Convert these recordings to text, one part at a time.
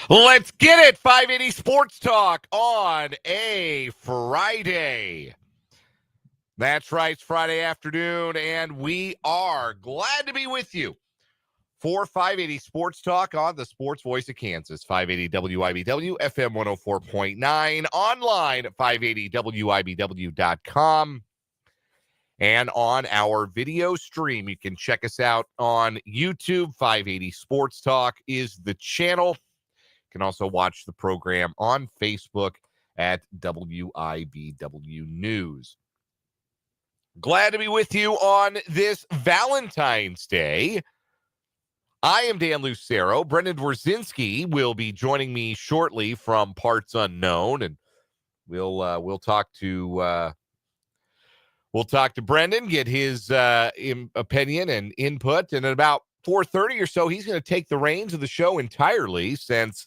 Let's get it. 580 Sports Talk on a Friday. That's right. It's Friday afternoon, and we are glad to be with you for 580 Sports Talk on the Sports Voice of Kansas, 580 WIBW, FM 104.9, online at 580WIBW.com, and on our video stream. You can check us out on YouTube. 580 Sports Talk is the channel. You can also watch the program on Facebook at WIBW News. Glad to be with you on this Valentine's Day. I am Dan Lucero. Brendan Dworzinski will be joining me shortly from Parts Unknown, and we'll talk to Brendan, get his opinion and input, and at about 4:30 or so, he's going to take the reins of the show entirely, since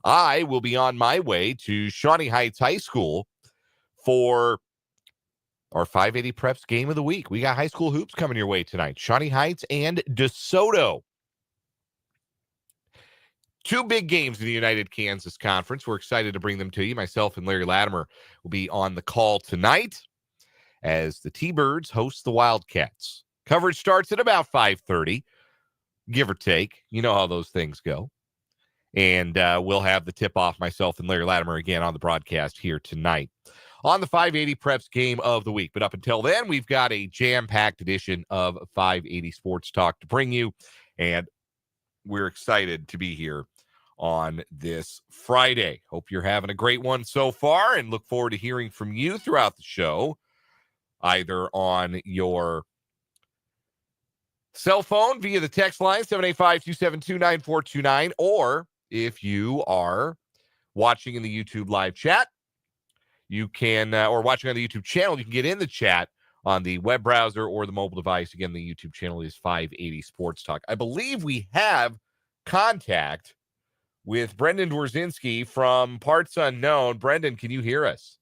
I will be on my way to Shawnee Heights High School for our 580 Preps Game of the Week. We got high school hoops coming your way tonight. Shawnee Heights and DeSoto. Two big games in the United Kansas Conference. We're excited to bring them to you. Myself and Larry Latimer will be on the call tonight as the T-Birds host the Wildcats. Coverage starts at about 5:30, give or take. You know how those things go. And we'll have the tip-off, myself and Larry Latimer, again on the broadcast here tonight on the 580 Preps Game of the Week. But up until then, we've got a jam-packed edition of 580 Sports Talk to bring you, and we're excited to be here on this Friday. Hope you're having a great one so far, and look forward to hearing from you throughout the show, either on your cell phone via the text line 785-272-9429, or if you are watching in the YouTube live chat, you can, or watching on the YouTube channel, you can get in the chat on the web browser or the mobile device. Again, the YouTube channel is 580 Sports Talk. I believe we have contact with Brendan Dworzinski from Parts Unknown. Brendan, can you hear us?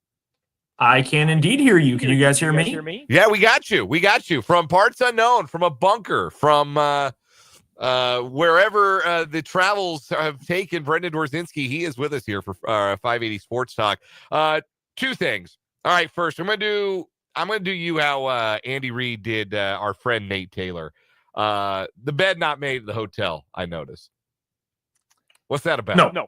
I can indeed hear you. Can you guys hear me? Yeah, we got you. We got you from Parts Unknown, from a bunker, from wherever the travels have taken Brendan Dworzinski. He is with us here for 580 Sports Talk. Two things. All right, first, I'm gonna do you how Andy Reid did our friend Nate Taylor. The bed not made at the hotel, I noticed. What's that about? No.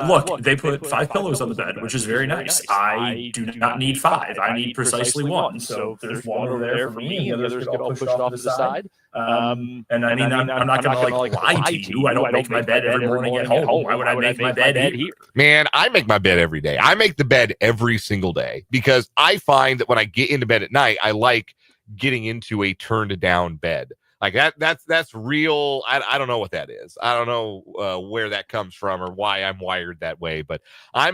Look, they put 5 pillows on the bed, which is very nice. I do not need 5. I need precisely 1. So there's one over there for me, and the others get all pushed off to the side. And I mean, I'm not going to lie to you. I don't make my bed every morning at home. Why would I make my bed here? Man, I make my bed every day. I make the bed every single day because I find that when I get into bed at night, I like getting into a turned down bed. Like that's real. I don't know what that is. I don't know where that comes from or why I'm wired that way. But I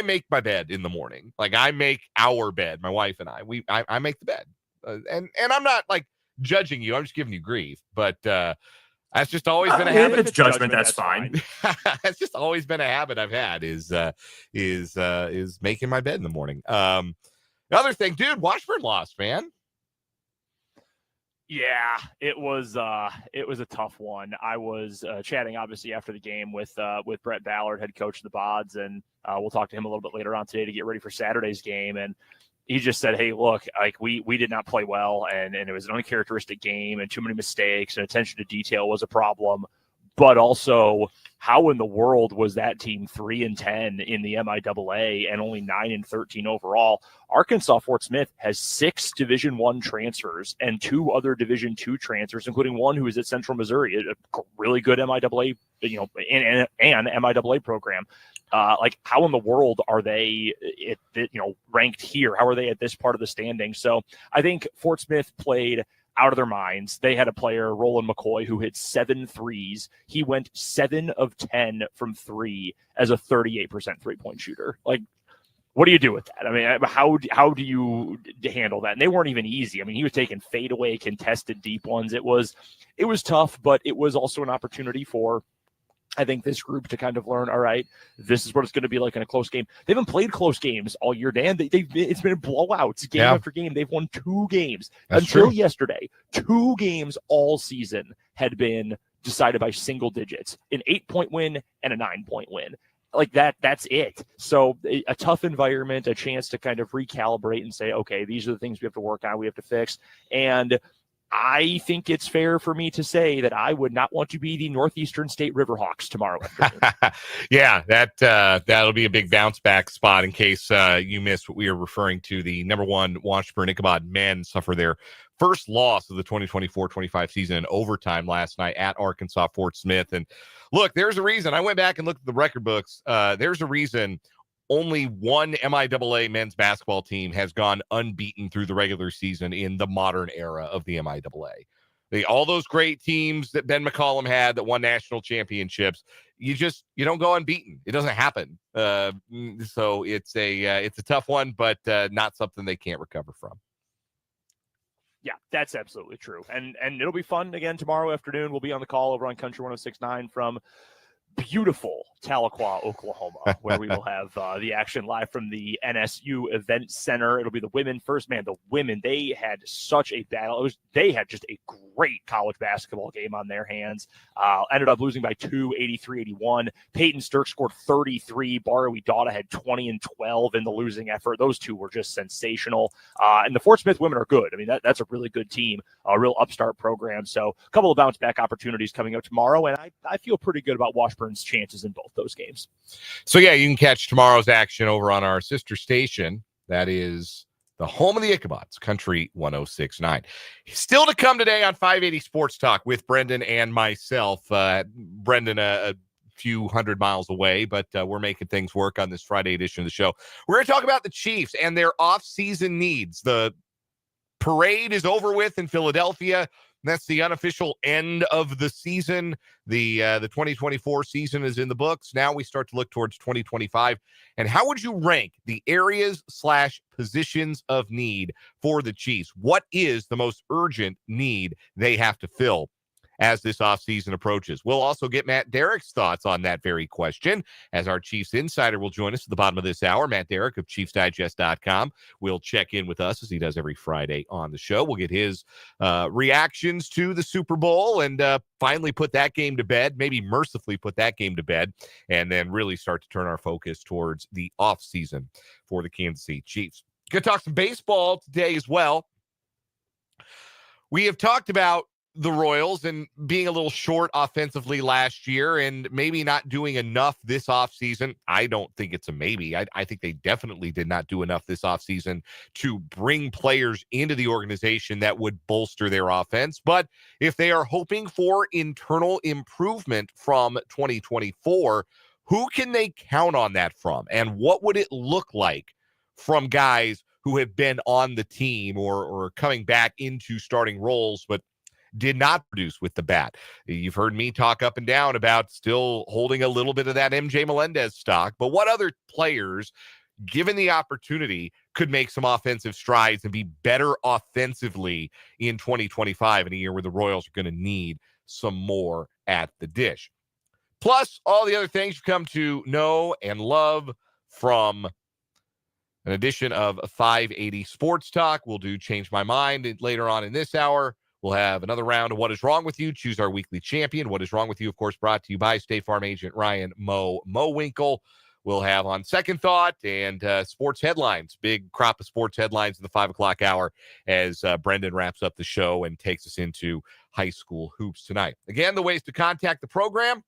make my bed in the morning. Like I make our bed. My wife and I make the bed. And I'm not like judging you. I'm just giving you grief. But that's just always been a habit. If it's judgment, that's fine. It's just always been a habit I've had is making my bed in the morning. The other thing, dude, Washburn lost, man. Yeah, it was a tough one. I was chatting obviously after the game with Brett Ballard, head coach of the Bods, and we'll talk to him a little bit later on today to get ready for Saturday's game. And he just said, "Hey, look, like we did not play well, and it was an uncharacteristic game, and too many mistakes, and attention to detail was a problem. But also, how in the world was that team 3-10 in the MIAA and only 9-13 overall? Arkansas Fort Smith has 6 Division I transfers and 2 other Division II transfers, including one who is at Central Missouri, a really good MIAA, and MIAA program. Like, how in the world are they, ranked here? How are they at this part of the standing? So I think Fort Smith played out of their minds. They had a player, Roland McCoy, who hit 7 threes. He went 7 of 10 from 3 as a 38% three-point shooter. Like, what do you do with that? I mean, how do you handle that? And they weren't even easy. I mean, he was taking fadeaway, contested deep ones. It was tough, but it was also an opportunity for, I think, this group to kind of learn, all right, this is what it's going to be like in a close game. They haven't played close games all year, Dan. It's been blowouts game after game. They've won 2 games. That's until true. Yesterday. 2 games all season had been decided by single digits, an 8-point win and a 9-point win. Like that's it. So a tough environment, a chance to kind of recalibrate and say, okay, these are the things we have to work on, we have to fix. And I think it's fair for me to say that I would not want to be the Northeastern State Riverhawks tomorrow afternoon. Yeah, that'll be a big bounce back spot in case you missed what we are referring to. The number one Washburn-Ichabod men suffer their first loss of the 2024-25 season in overtime last night at Arkansas Fort Smith. And look, there's a reason. I went back and looked at the record books. There's a reason only one MIAA men's basketball team has gone unbeaten through the regular season in the modern era of the MIAA. All those great teams that Ben McCollum had that won national championships, you don't go unbeaten. It doesn't happen. So it's a tough one, but not something they can't recover from. Yeah, that's absolutely true. And it'll be fun again tomorrow afternoon. We'll be on the call over on Country 106.9 from beautiful Tahlequah, Oklahoma, where we will have the action live from the NSU Event Center. It'll be the women first. Man, the women, they had such a battle. They had just a great college basketball game on their hands. Ended up losing by 2, 83-81. Peyton Sturck scored 33. Barawi Dauda had 20 and 12 in the losing effort. Those two were just sensational. And the Fort Smith women are good. I mean, that's a really good team, a real upstart program. So a couple of bounce back opportunities coming up tomorrow. And I feel pretty good about Washburn's chances in both those games. So yeah, you can catch tomorrow's action over on our sister station. That is the home of the Ichabods, Country 106.9. Still to come today on 580 Sports Talk with Brendan and myself. Brendan, a few hundred miles away, but we're making things work on this Friday edition of the show. We're going to talk about the Chiefs and their off-season needs. The parade is over with in Philadelphia. That's the unofficial end of the season. The 2024 season is in the books. Now we start to look towards 2025. And how would you rank the areas/positions of need for the Chiefs? What is the most urgent need they have to fill as this offseason approaches? We'll also get Matt Derrick's thoughts on that very question, as our Chiefs insider will join us at the bottom of this hour. Matt Derrick of ChiefsDigest.com will check in with us as he does every Friday on the show. We'll get his reactions to the Super Bowl and finally put that game to bed, maybe mercifully put that game to bed, and then really start to turn our focus towards the offseason for the Kansas City Chiefs. Going to talk some baseball today as well. We have talked about the Royals and being a little short offensively last year and maybe not doing enough this offseason. I don't think it's a maybe. I think they definitely did not do enough this offseason to bring players into the organization that would bolster their offense. But if they are hoping for internal improvement from 2024, who can they count on that from? And what would it look like from guys who have been on the team or coming back into starting roles, but did not produce with the bat? You've heard me talk up and down about still holding a little bit of that MJ Melendez stock, but what other players, given the opportunity, could make some offensive strides and be better offensively in 2025, in a year where the Royals are going to need some more at the dish? Plus, all the other things you come to know and love from an edition of 580 Sports Talk. We'll do Change My Mind later on in this hour. We'll have another round of What Is Wrong With You? Choose our weekly champion. What Is Wrong With You, of course, brought to you by State Farm agent Ryan Mowinkle. We'll have On Second Thought and sports headlines, big crop of sports headlines in the 5 o'clock hour as Brendan wraps up the show and takes us into high school hoops tonight. Again, the ways to contact the program: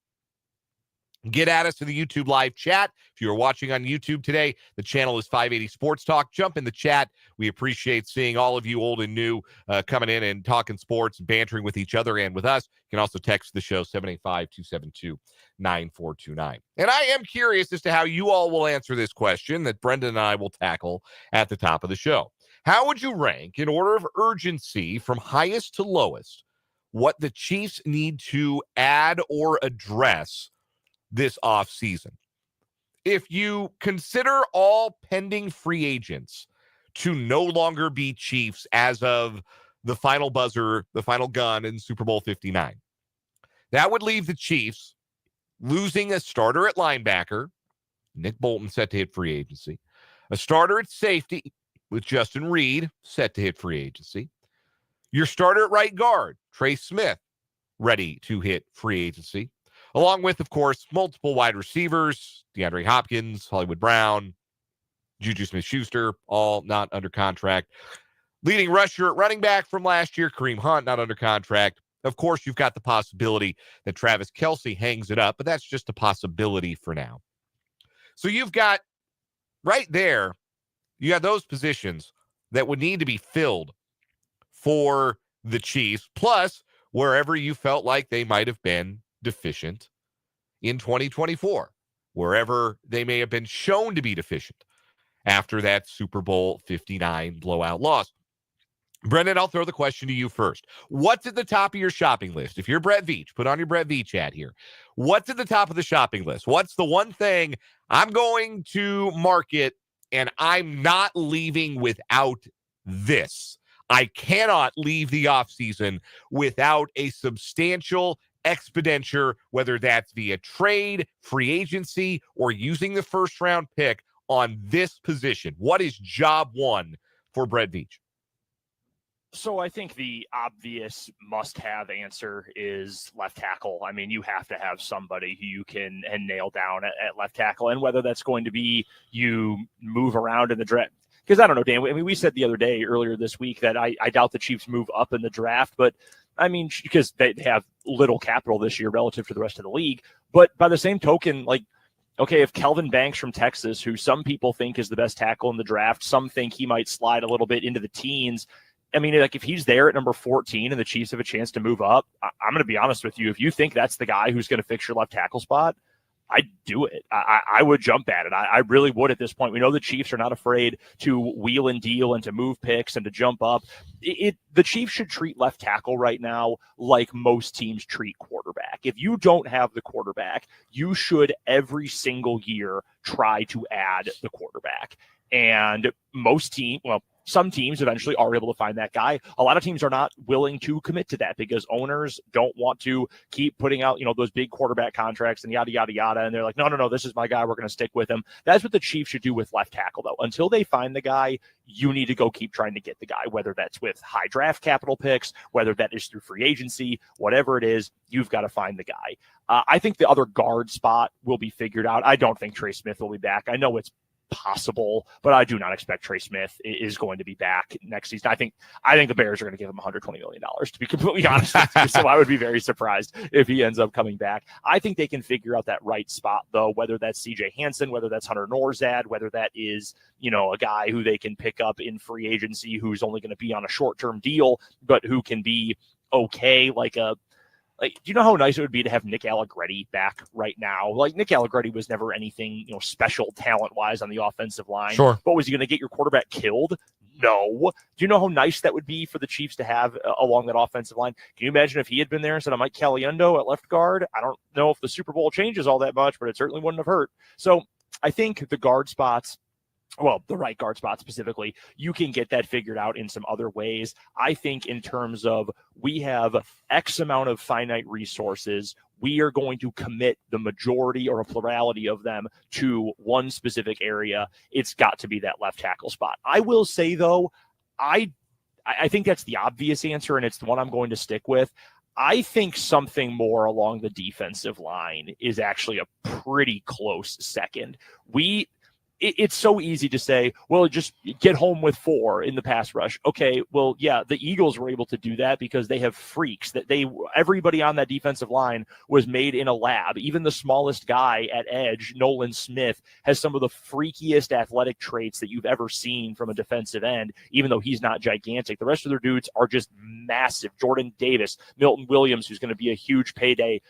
get at us in the YouTube live chat. If you are watching on YouTube today, the channel is 580 Sports Talk. Jump in the chat. We appreciate seeing all of you, old and new, coming in and talking sports and bantering with each other and with us. You can also text the show 785-272-9429. And I am curious as to how you all will answer this question that Brendan and I will tackle at the top of the show. How would you rank, in order of urgency from highest to lowest, what the Chiefs need to add or address this offseason? If you consider all pending free agents to no longer be Chiefs as of the final buzzer, the final gun in Super Bowl 59, that would leave the Chiefs losing a starter at linebacker, Nick Bolton, set to hit free agency, a starter at safety with Justin Reed, set to hit free agency, your starter at right guard, Trey Smith, ready to hit free agency, along with, of course, multiple wide receivers, DeAndre Hopkins, Hollywood Brown, Juju Smith-Schuster, all not under contract. Leading rusher at running back from last year, Kareem Hunt, not under contract. Of course, you've got the possibility that Travis Kelce hangs it up, but that's just a possibility for now. So you've got right there, you got those positions that would need to be filled for the Chiefs, plus wherever you felt like they might have been deficient in 2024, wherever they may have been shown to be deficient after that Super Bowl 59 blowout loss. Brendan, I'll throw the question to you first. What's at the top of your shopping list? If you're Brett Veach, put on your Brett Veach hat here. What's at the top of the shopping list? What's the one thing I'm going to market and I'm not leaving without this? I cannot leave the offseason without a substantial expenditure, whether that's via trade, free agency, or using the first-round pick on this position. What is job one for Brett Veach? So I think the obvious must-have answer is left tackle. I mean, you have to have somebody who you can nail down at left tackle, and whether that's going to be you move around in the draft. Because I don't know, Dan, I mean, we said the other day, earlier this week, that I doubt the Chiefs move up in the draft, but I mean, because they have little capital this year relative to the rest of the league. But by the same token, like, okay, if Kelvin Banks from Texas, who some people think is the best tackle in the draft, some think he might slide a little bit into the teens. I mean, like, if he's there at number 14 and the Chiefs have a chance to move up, I'm going to be honest with you. If you think that's the guy who's going to fix your left tackle spot, I'd do it. I would jump at it. I really would at this point. We know the Chiefs are not afraid to wheel and deal and to move picks and to jump up. The Chiefs should treat left tackle right now like most teams treat quarterback. If you don't have the quarterback, you should every single year try to add the quarterback. And most teams, well, some teams eventually are able to find that guy. A lot of teams are not willing to commit to that because owners don't want to keep putting out, those big quarterback contracts and yada, yada, yada. And they're like, no, this is my guy. We're going to stick with him. That's what the Chiefs should do with left tackle, though. Until they find the guy, you need to go keep trying to get the guy, whether that's with high draft capital picks, whether that is through free agency, whatever it is, you've got to find the guy. I think the other guard spot will be figured out. I don't think Trey Smith will be back. I know it's possible, but I do not expect Trey Smith is going to be back next season. I think the Bears are going to give him $120 million, to be completely honest with you. So I would be very surprised if he ends up coming back. I think they can figure out that right spot, though, whether that's CJ Hansen, whether that's Hunter Norzad, whether that is, a guy who they can pick up in free agency who's only going to be on a short-term deal, but who can be okay, do you know how nice it would be to have Nick Allegretti back right now? Like, Nick Allegretti was never anything, special talent-wise on the offensive line. Sure. But was he going to get your quarterback killed? No. Do you know how nice that would be for the Chiefs to have along that offensive line? Can you imagine if he had been there instead of Mike Caliendo at left guard? I don't know if the Super Bowl changes all that much, but it certainly wouldn't have hurt. So I think the guard spots, well, the right guard spot specifically, you can get that figured out in some other ways. I think in terms of we have X amount of finite resources, we are going to commit the majority or a plurality of them to one specific area. It's got to be that left tackle spot. I will say, though, I think that's the obvious answer, and it's the one I'm going to stick with. I think something more along the defensive line is actually a pretty close second. It's so easy to say, well, just get home with 4 in the pass rush. Okay, well, yeah, the Eagles were able to do that because they have freaks that everybody on that defensive line was made in a lab. Even the smallest guy at edge, Nolan Smith, has some of the freakiest athletic traits that you've ever seen from a defensive end, even though he's not gigantic. The rest of their dudes are just massive. Jordan Davis, Milton Williams, who's going to be a huge payday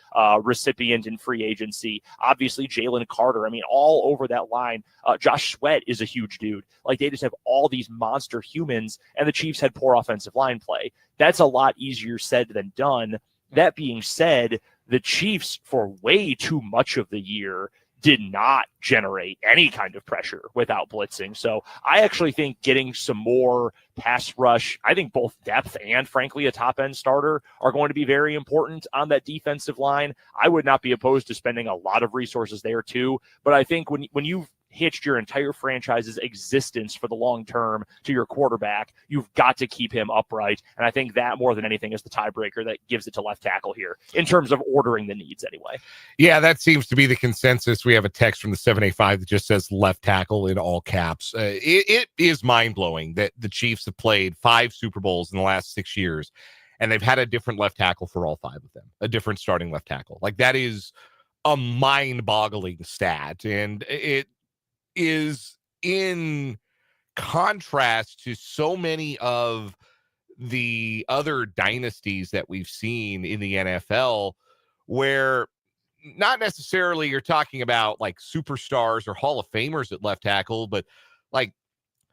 recipient in free agency. Obviously, Jalen Carter. I mean, all over that line. Josh Sweat is a huge dude. Like, they just have all these monster humans, and the Chiefs had poor offensive line play. That's a lot easier said than done. That being said, the Chiefs, for way too much of the year, did not generate any kind of pressure without blitzing. So I actually think getting some more pass rush, I think both depth and, frankly, a top-end starter are going to be very important on that defensive line. I would not be opposed to spending a lot of resources there, too. But I think when you've hitched your entire franchise's existence for the long term to your quarterback. You've got to keep him upright. And I think that more than anything is the tiebreaker that gives it to left tackle here in terms of ordering the needs anyway. Yeah, that seems to be the consensus. We have a text from the 785 that just says left tackle in all caps. It is mind-blowing that the Chiefs have played 5 Super Bowls in the last 6 years, and they've had a different left tackle for all 5 of them, a different starting left tackle. Like, that is a mind-boggling stat, and it is in contrast to so many of the other dynasties that we've seen in the NFL, where not necessarily you're talking about like superstars or Hall of Famers at left tackle, but like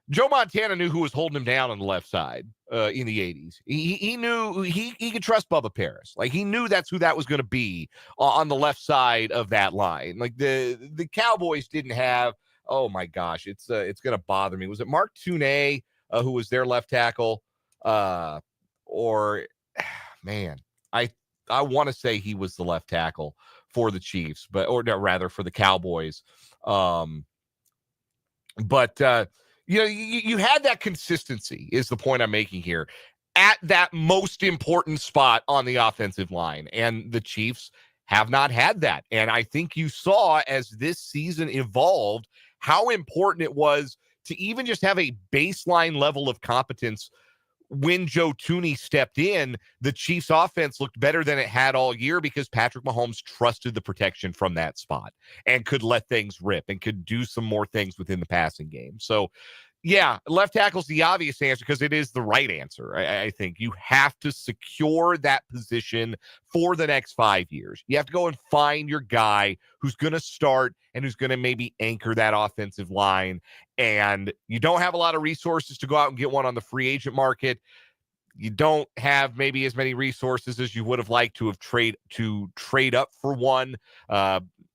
Joe Montana knew who was holding him down on the left side in the 80s. He knew he could trust Bubba Paris. Like, he knew that's who that was going to be on the left side of that line. Like, the Cowboys didn't have, oh my gosh, it's going to bother me. Was it Mark Tunay who was their left tackle? Or man, I want to say he was the left tackle for the Chiefs, or rather for the Cowboys. You had that consistency is the point I'm making here at that most important spot on the offensive line. And the Chiefs have not had that. And I think you saw as this season evolved how important it was to even just have a baseline level of competence. When Joe Thuney stepped in, the Chiefs offense looked better than it had all year because Patrick Mahomes trusted the protection from that spot and could let things rip and could do some more things within the passing game. So, yeah, left tackle's the obvious answer because it is the right answer. I think you have to secure that position for the next 5 years. You have to go and find your guy who's going to start and who's going to maybe anchor that offensive line. And you don't have a lot of resources to go out and get one on the free agent market. You don't have maybe as many resources as you would have liked to have trade up for one.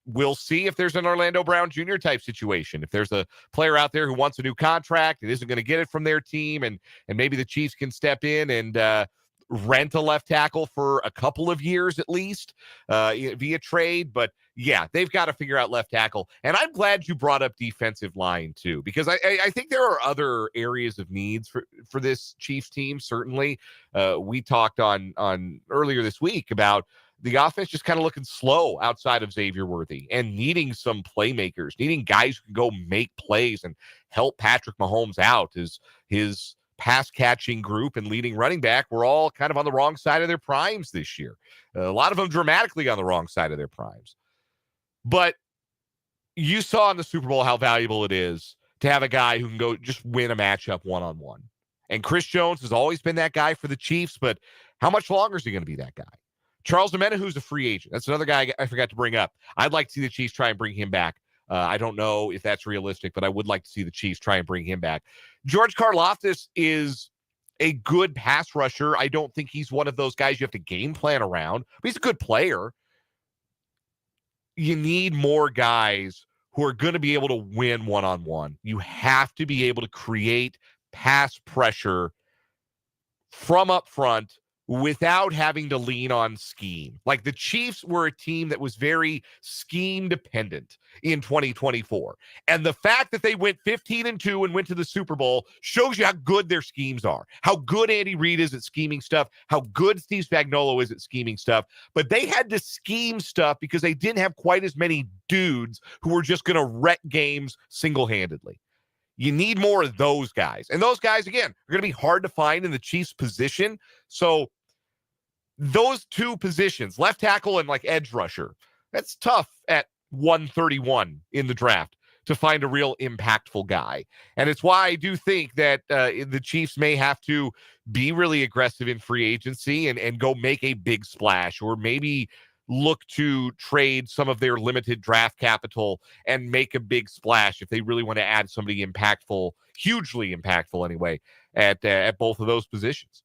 We'll see if there's an Orlando Brown Jr. type situation. If there's a player out there who wants a new contract and isn't going to get it from their team, and maybe the Chiefs can step in and rent a left tackle for a couple of years at least via trade. But yeah, they've got to figure out left tackle. And I'm glad you brought up defensive line too, because I think there are other areas of needs for this Chiefs team. Certainly, we talked on earlier this week about the offense just kind of looking slow outside of Xavier Worthy and needing some playmakers, needing guys who can go make plays and help Patrick Mahomes out. His pass catching group and leading running back were all kind of on the wrong side of their primes this year. A lot of them dramatically on the wrong side of their primes. But you saw in the Super Bowl how valuable it is to have a guy who can go just win a matchup one-on-one. And Chris Jones has always been that guy for the Chiefs, but how much longer is he going to be that guy? Charles Omenihu, who's a free agent. That's another guy I forgot to bring up. I'd like to see the Chiefs try and bring him back. I don't know if that's realistic, but I would like to see the Chiefs try and bring him back. George Karlaftis is a good pass rusher. I don't think he's one of those guys you have to game plan around, but he's a good player. You need more guys who are going to be able to win one-on-one. You have to be able to create pass pressure from up front without having to lean on scheme. Like, the Chiefs were a team that was very scheme dependent in 2024. And the fact that they went 15-2 and went to the Super Bowl shows you how good their schemes are, how good Andy Reid is at scheming stuff, how good Steve Spagnuolo is at scheming stuff. But they had to scheme stuff because they didn't have quite as many dudes who were just going to wreck games single-handedly. You need more of those guys. And those guys, again, are going to be hard to find in the Chiefs position. So those two positions, left tackle and like edge rusher, that's tough at 131 in the draft to find a real impactful guy. And it's why I do think that the Chiefs may have to be really aggressive in free agency and go make a big splash, or maybe look to trade some of their limited draft capital and make a big splash if they really want to add somebody impactful, hugely impactful anyway, at both of those positions.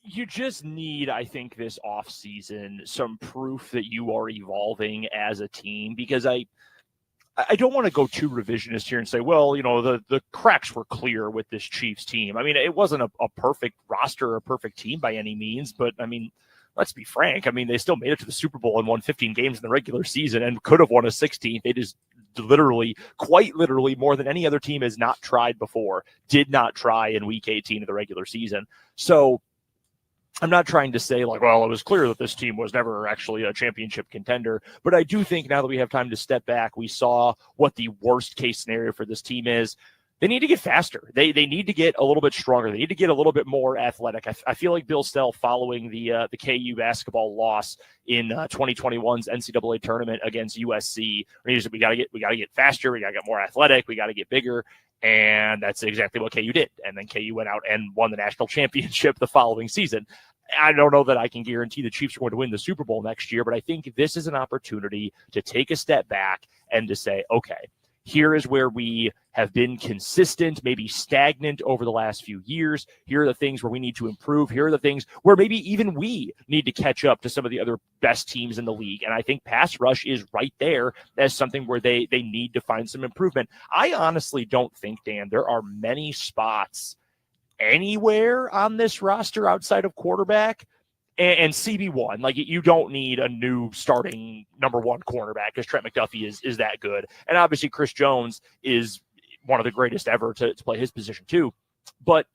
You just need, I think, this offseason some proof that you are evolving as a team, because I don't want to go too revisionist here and say, well, you know, the cracks were clear with this Chiefs team. I mean, it wasn't a perfect roster, a perfect team by any means, but I mean, let's be frank. I mean, they still made it to the Super Bowl and won 15 games in the regular season and could have won a 16th. They just quite literally, more than any other team has not tried before, did not try in week 18 of the regular season. So I'm not trying to say like, well, it was clear that this team was never actually a championship contender, but I do think now that we have time to step back, we saw what the worst case scenario for this team is. They need to get faster. They need to get a little bit stronger. They need to get a little bit more athletic. I feel like Bill Stell, following the KU basketball loss in 2021's NCAA tournament against USC, we got to get faster. We got to get more athletic. We got to get bigger. And that's exactly what KU did. And then KU went out and won the national championship the following season. I don't know that I can guarantee the Chiefs are going to win the Super Bowl next year, but I think this is an opportunity to take a step back and to say, okay, here is where we have been consistent, maybe stagnant over the last few years. Here are the things where we need to improve. Here are the things where maybe even we need to catch up to some of the other best teams in the league. And I think pass rush is right there as something where they need to find some improvement. I honestly don't think, Dan, there are many spots anywhere on this roster outside of quarterback and CB1. Like, you don't need a new starting number one cornerback because Trent McDuffie is that good. And obviously Chris Jones is one of the greatest ever to play his position too. But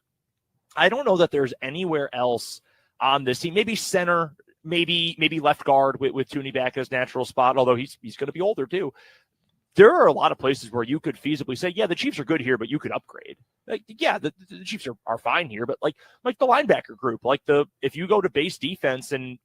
I don't know that there's anywhere else on this team. Maybe center, maybe left guard with Tooney back in his natural spot, although he's going to be older too. There are a lot of places where you could feasibly say, yeah, the Chiefs are good here, but you could upgrade. Like, yeah, the Chiefs are fine here, but like the linebacker group, if you go to base defense, and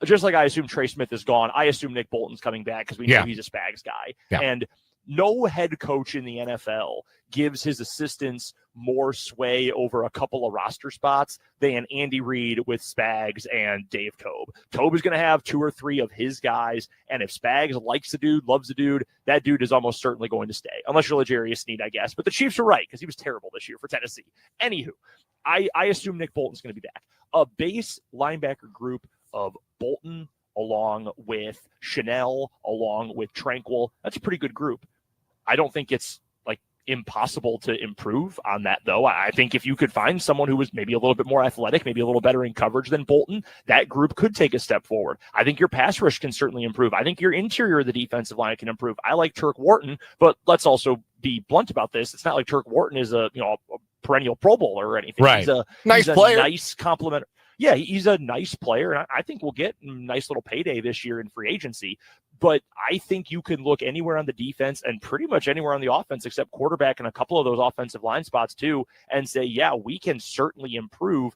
just like I assume Trey Smith is gone, I assume Nick Bolton's coming back because we know he's a Spags guy. Yeah. And no head coach in the NFL gives his assistants more sway over a couple of roster spots than Andy Reid with Spags and Dave Tobe. Tobe is going to have 2 or 3 of his guys, and if Spags likes the dude, loves the dude, that dude is almost certainly going to stay, unless you're L'Jarius Sneed, I guess. But the Chiefs are right because he was terrible this year for Tennessee. Anywho, I assume Nick Bolton's going to be back. A base linebacker group of Bolton along with Chanel, along with Tranquil, that's a pretty good group. I don't think it's impossible to improve on that, though. I think if you could find someone who was maybe a little bit more athletic, maybe a little better in coverage than Bolton, that group could take a step forward. I think your pass rush can certainly improve. I think your interior of the defensive line can improve. I like Turk Wharton, but let's also be blunt about this. It's not like Turk Wharton is a perennial Pro Bowler or anything. Right. He's a player. Nice compliment. Yeah, he's a nice player, and I think we'll get a nice little payday this year in free agency. But I think you can look anywhere on the defense and pretty much anywhere on the offense except quarterback and a couple of those offensive line spots too, and say, yeah, we can certainly improve.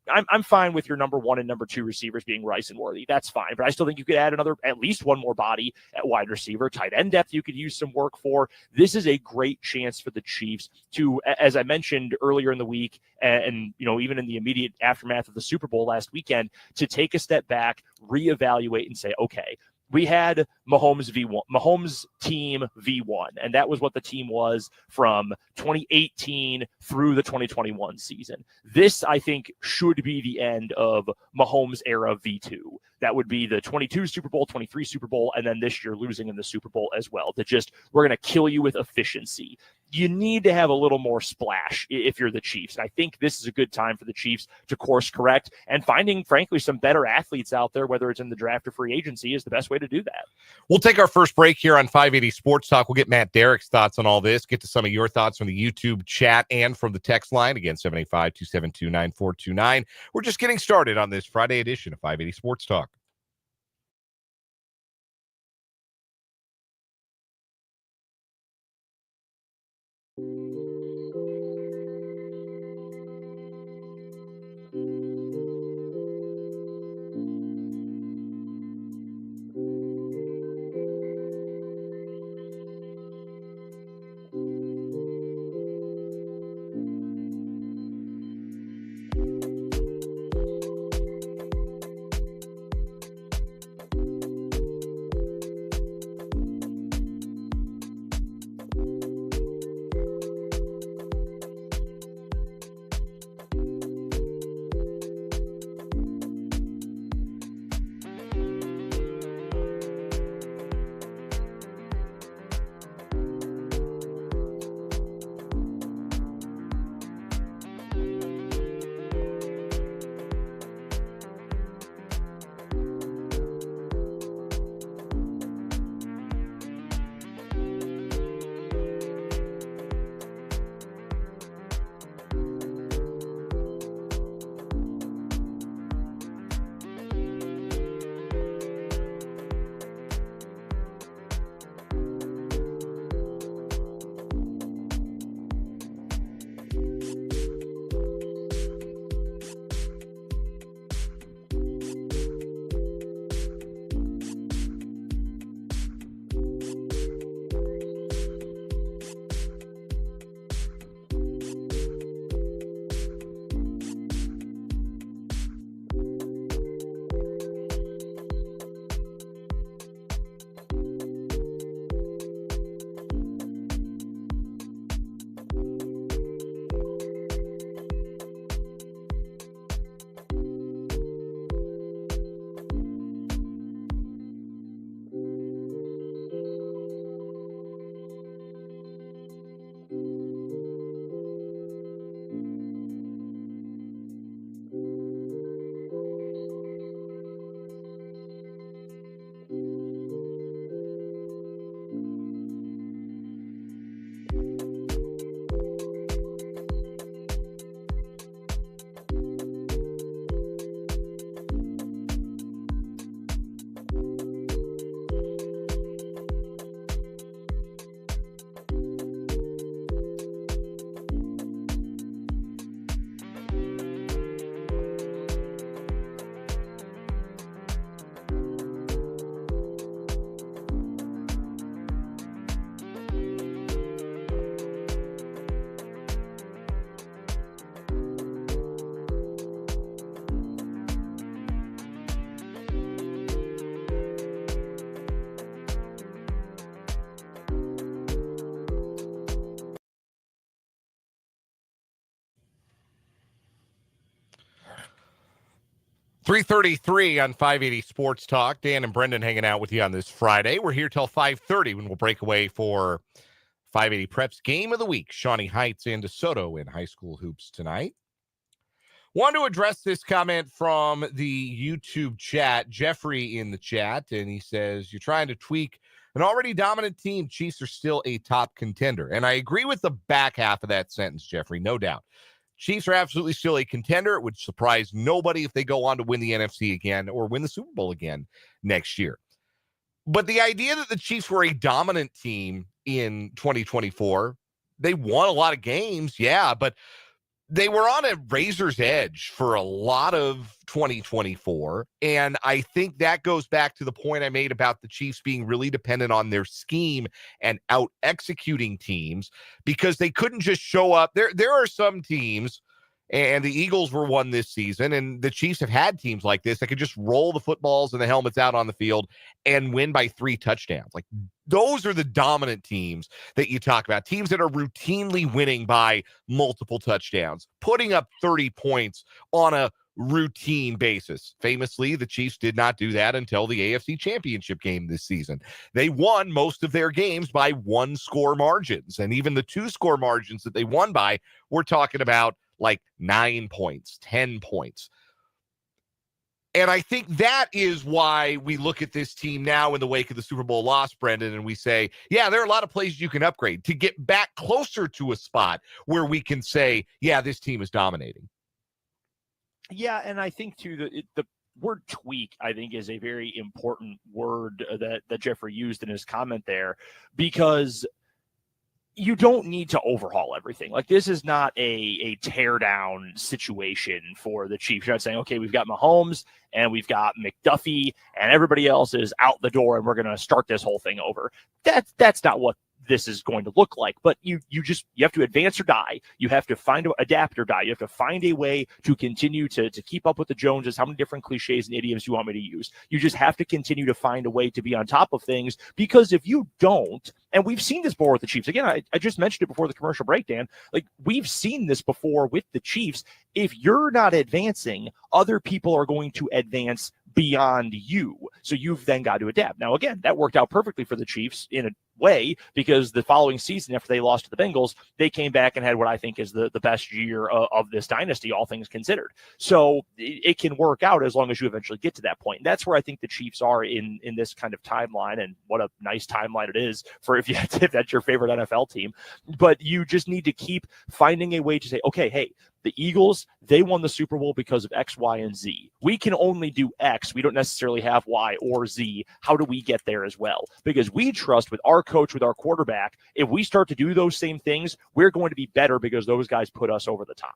I'm fine with your number 1 and number 2 receivers being Rice and Worthy. That's fine. But I still think you could add at least one more body at wide receiver. Tight end depth you could use some work for. This is a great chance for the Chiefs to, as I mentioned earlier in the week, and even in the immediate aftermath of the Super Bowl last weekend, to take a step back, reevaluate, and say, okay, we had Mahomes team V1, and that was what the team was from 2018 through the 2021 season. This, I think, should be the end of Mahomes era V2. That would be the 22 Super Bowl, 23 Super Bowl, and then this year losing in the Super Bowl as well. We're going to kill you with efficiency. You need to have a little more splash if you're the Chiefs. And I think this is a good time for the Chiefs to course correct, and finding, frankly, some better athletes out there, whether it's in the draft or free agency, is the best way to do that. We'll take our first break here on 580 Sports Talk. We'll get Matt Derrick's thoughts on all this, get to some of your thoughts from the YouTube chat and from the text line. Again, 785-272-9429. We're just getting started on this Friday edition of 580 Sports Talk. 3:33 on 580 Sports Talk. Dan and Brendan hanging out with you on this Friday. We're here till 5:30 when we'll break away for 580 Prep's Game of the Week. Shawnee Heights and DeSoto in high school hoops tonight. Want to address this comment from the YouTube chat. Jeffrey in the chat, and he says, you're trying to tweak an already dominant team. Chiefs are still a top contender. And I agree with the back half of that sentence, Jeffrey, no doubt. Chiefs are absolutely still a contender. It would surprise nobody if they go on to win the NFC again or win the Super Bowl again next year. But the idea that the Chiefs were a dominant team in 2024, they won a lot of games, yeah, but they were on a razor's edge for a lot of 2024. And I think that goes back to the point I made about the Chiefs being really dependent on their scheme and out executing teams because they couldn't just show up. There are some teams, and the Eagles were one this season, and the Chiefs have had teams like this that could just roll the footballs and the helmets out on the field and win by 3 touchdowns. Like, those are the dominant teams that you talk about, teams that are routinely winning by multiple touchdowns, putting up 30 points on a routine basis. Famously, the Chiefs did not do that until the AFC Championship game this season. They won most of their games by 1-score margins, and even the 2-score margins that they won by, we're talking about like 9 points, 10 points. And I think that is why we look at this team now in the wake of the Super Bowl loss, Brendan, and we say, yeah, there are a lot of places you can upgrade to get back closer to a spot where we can say, yeah, this team is dominating. Yeah, and I think, too, the word tweak, I think, is a very important word that Jeffrey used in his comment there, because you don't need to overhaul everything. Like, this is not a tear down situation for the Chiefs. You're not saying, okay, we've got Mahomes and we've got McDuffie and everybody else is out the door and we're going to start this whole thing over. That's not what this is going to look like. But you have to advance or die. You have to adapt or die. You have to find a way to continue to keep up with the Joneses. How many different cliches and idioms you want me to use? You just have to continue to find a way to be on top of things, because if you don't, and we've seen this before with the Chiefs. Again, I just mentioned it before the commercial breakdown. Like, we've seen this before with the Chiefs. If you're not advancing, other people are going to advance beyond you. So you've then got to adapt. Now, again, that worked out perfectly for the Chiefs in a way, because the following season, after they lost to the Bengals, they came back and had what I think is the best year of this dynasty, all things considered. So it can work out as long as you eventually get to that point. And that's where I think the Chiefs are in this kind of timeline, and what a nice timeline it is for if that's your favorite NFL team. But you just need to keep finding a way to say, okay, hey, the Eagles, they won the Super Bowl because of X, Y, and Z. We can only do X. We don't necessarily have Y or Z. How do we get there as well? Because we trust with our coach, with our quarterback, if we start to do those same things, we're going to be better because those guys put us over the top.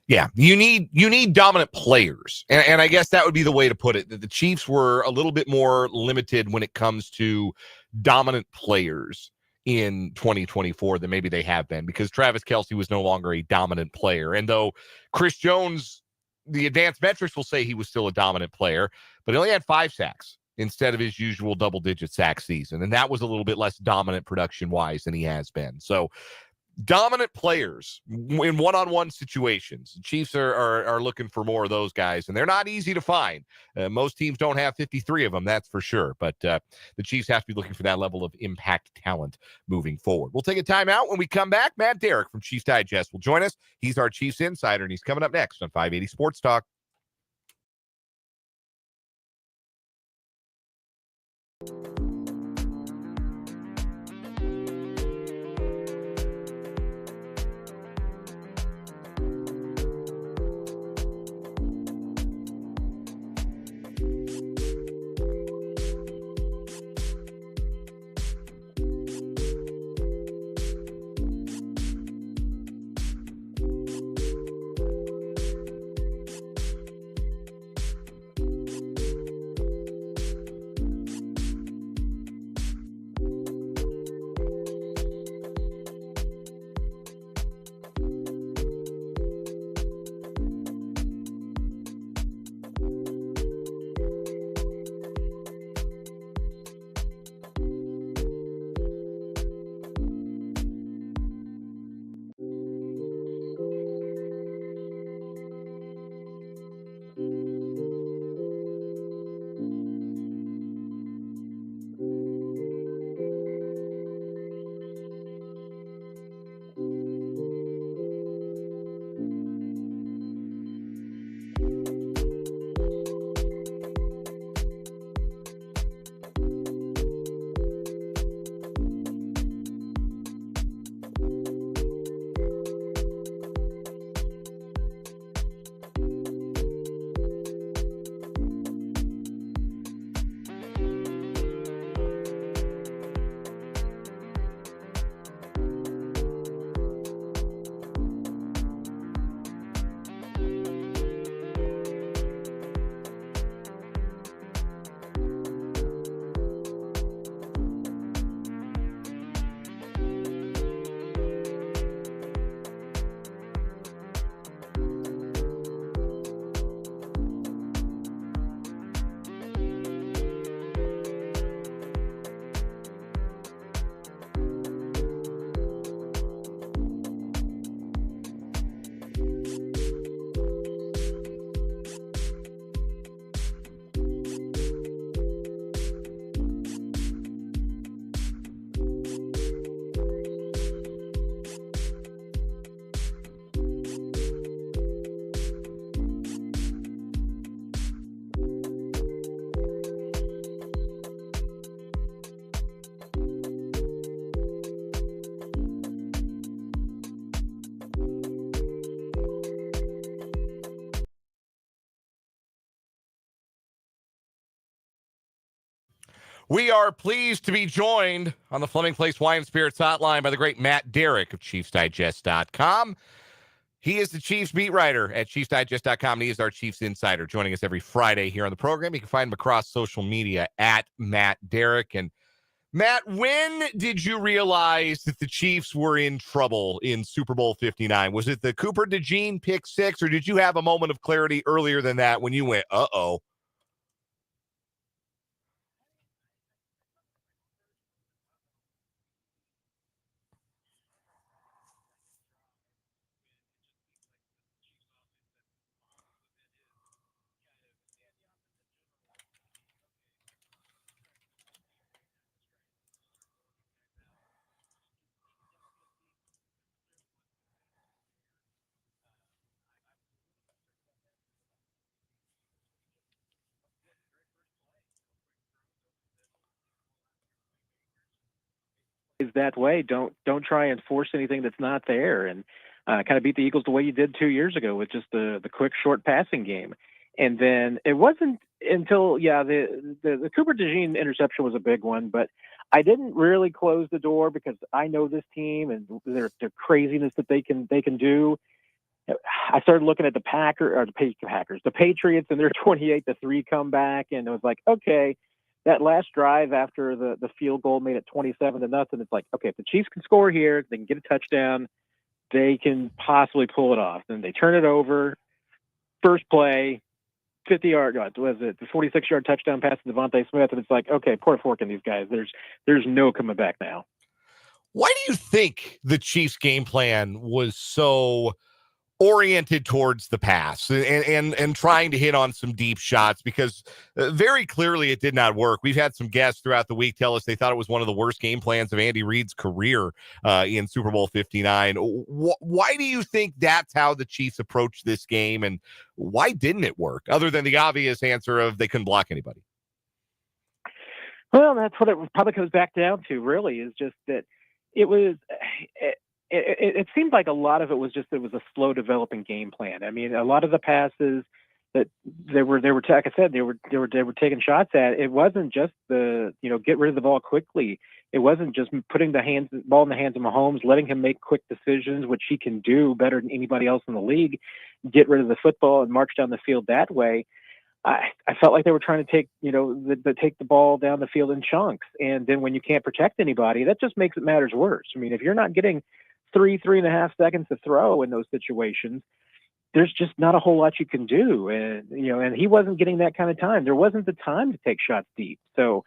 Yeah, you need dominant players. And I guess that would be the way to put it, that the Chiefs were a little bit more limited when it comes to dominant players in 2024 than maybe they have been, because Travis Kelce was no longer a dominant player. And though Chris Jones, the advanced metrics will say he was still a dominant player, but he only had 5 sacks instead of his usual double-digit sack season. And that was a little bit less dominant production-wise than he has been. So dominant players in one-on-one situations. The Chiefs are looking for more of those guys, and they're not easy to find. Most teams don't have 53 of them, that's for sure. But the Chiefs have to be looking for that level of impact talent moving forward. We'll take a timeout. When we come back, Matt Derrick from Chiefs Digest will join us. He's our Chiefs insider, and he's coming up next on 580 Sports Talk. We are pleased to be joined on the Fleming Place Wine and Spirits Hotline by the great Matt Derrick of ChiefsDigest.com. He is the Chiefs beat writer at ChiefsDigest.com, and he is our Chiefs insider, joining us every Friday here on the program. You can find him across social media at Matt Derrick. And Matt, when did you realize that the Chiefs were in trouble in Super Bowl 59? Was it the Cooper DeJean pick six, or did you have a moment of clarity earlier than that when you went, uh-oh? Is that way. Don't try and force anything that's not there, and kind of beat the Eagles the way you did 2 years ago with just the quick short passing game. And then it wasn't until the Cooper DeJean interception was a big one, but I didn't really close the door because I know this team and their craziness that they can do. I started looking at the Patriots and their 28-3 comeback, and it was like, okay, that last drive after the field goal made it 27-0. It's like, okay, if the Chiefs can score here, they can get a touchdown, they can possibly pull it off. And they turn it over, first play, 50-yard, was it the 46-yard touchdown pass to Devontae Smith? And it's like, okay, pour a fork in these guys. There's no coming back now. Why do you think the Chiefs' game plan was so oriented towards the pass and trying to hit on some deep shots? Because very clearly it did not work. We've had some guests throughout the week tell us they thought it was one of the worst game plans of Andy Reid's career in Super Bowl 59. Why do you think that's how the Chiefs approached this game, and why didn't it work, other than the obvious answer of they couldn't block anybody? Well, that's what it probably comes back down to, really, is just that it was it seemed like a lot of it was a slow developing game plan. I mean, a lot of the passes that they were like I said, they were taking shots at. It wasn't just the get rid of the ball quickly. It wasn't just putting the ball in the hands of Mahomes, letting him make quick decisions, which he can do better than anybody else in the league. Get rid of the football and march down the field that way. I felt like they were trying to take the ball down the field in chunks, and then when you can't protect anybody, that just makes it matters worse. I mean, if you're not getting 3.5 seconds to throw in those situations, there's just not a whole lot you can do. And he wasn't getting that kind of time. There wasn't the time to take shots deep. So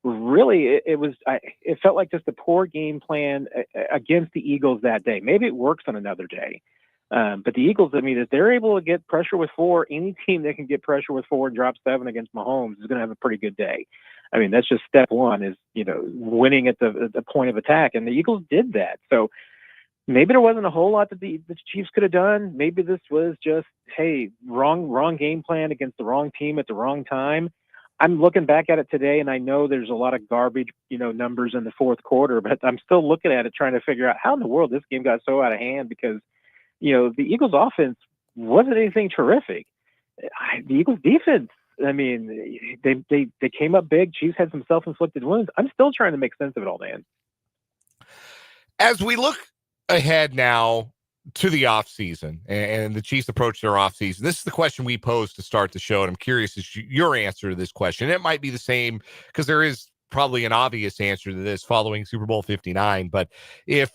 really it felt like just a poor game plan against the Eagles that day. Maybe it works on another day. But the Eagles, I mean, if they're able to get pressure with 4, any team that can get pressure with 4 and drop 7 against Mahomes is going to have a pretty good day. I mean, that's just step one, is, winning at the point of attack. And the Eagles did that. So maybe there wasn't a whole lot that the Chiefs could have done. Maybe this was just, hey, wrong game plan against the wrong team at the wrong time. I'm looking back at it today, and I know there's a lot of garbage, numbers in the fourth quarter, but I'm still looking at it trying to figure out how in the world this game got so out of hand, because, the Eagles offense wasn't anything terrific. The Eagles defense, I mean, they came up big. Chiefs had some self-inflicted wounds. I'm still trying to make sense of it all, man. As we look ahead now to the offseason and the Chiefs approach their offseason, this is the question we posed to start the show, and I'm curious as to your answer to this question. It might be the same, because there is probably an obvious answer to this following Super Bowl 59. But if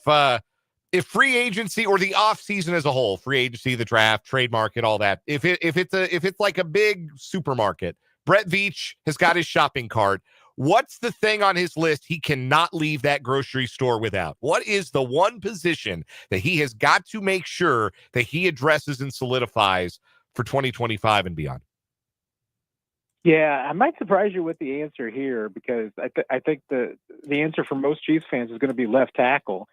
free agency, or the offseason as a whole, free agency, the draft, trade market, all that, if it's like a big supermarket, Brett Veach has got his shopping cart. What's the thing on his list he cannot leave that grocery store without? What is the one position that he has got to make sure that he addresses and solidifies for 2025 and beyond? Yeah, I might surprise you with the answer here, because I think the answer for most Chiefs fans is going to be left tackle.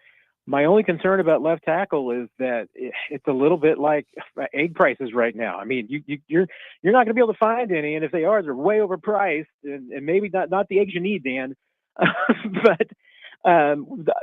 My only concern about left tackle is that it's a little bit like egg prices right now. I mean, you're not going to be able to find any, and if they are, they're way overpriced, and maybe not the eggs you need, Dan. But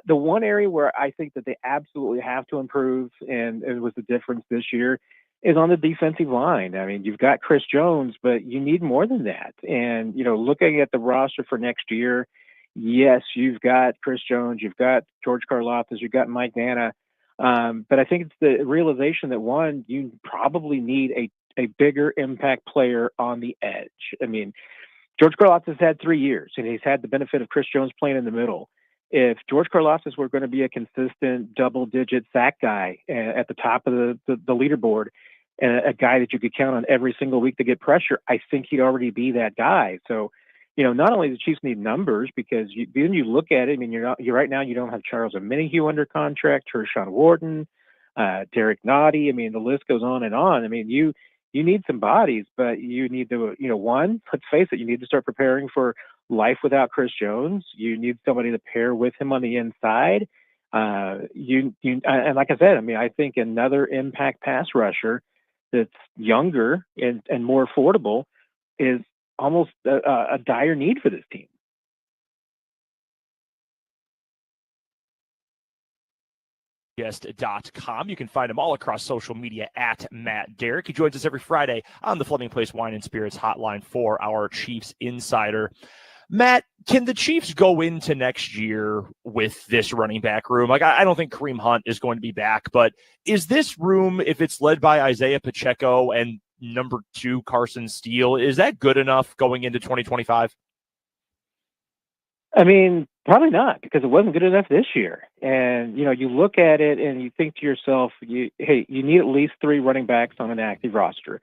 the one area where I think that they absolutely have to improve, and it was the difference this year, is on the defensive line. I mean, you've got Chris Jones, but you need more than that. And, looking at the roster for next year, yes, you've got Chris Jones, you've got George Karlaftis, you've got Mike Vanna. But I think it's the realization that, one, you probably need a bigger impact player on the edge. I mean, George Karlaftis has had 3 years, and he's had the benefit of Chris Jones playing in the middle. If George Karlaftis were going to be a consistent double-digit sack guy at the top of the leaderboard, and a guy that you could count on every single week to get pressure, I think he'd already be that guy. So, not only do the Chiefs need numbers, because then you look at it. I mean, you're right now you don't have Charles Omenihu under contract, Tershawn Wharton, Derek Nottie. I mean, the list goes on and on. I mean, you need some bodies, but you need to, one, let's face it, you need to start preparing for life without Chris Jones. You need somebody to pair with him on the inside. And like I said, I mean, I think another impact pass rusher that's younger and more affordable is almost a dire need for this team. You can find him all across social media at Matt Derrick. He joins us every Friday on the Fleming Place Wine and Spirits hotline for our Chiefs Insider. Matt, can the Chiefs go into next year with this running back room? Like, I don't think Kareem Hunt is going to be back, but is this room, if it's led by Isaiah Pacheco and number 2 Carson Steele, is that good enough going into 2025? I mean, probably not, because it wasn't good enough this year. And, you look at it and you think to yourself, you need at least 3 running backs on an active roster.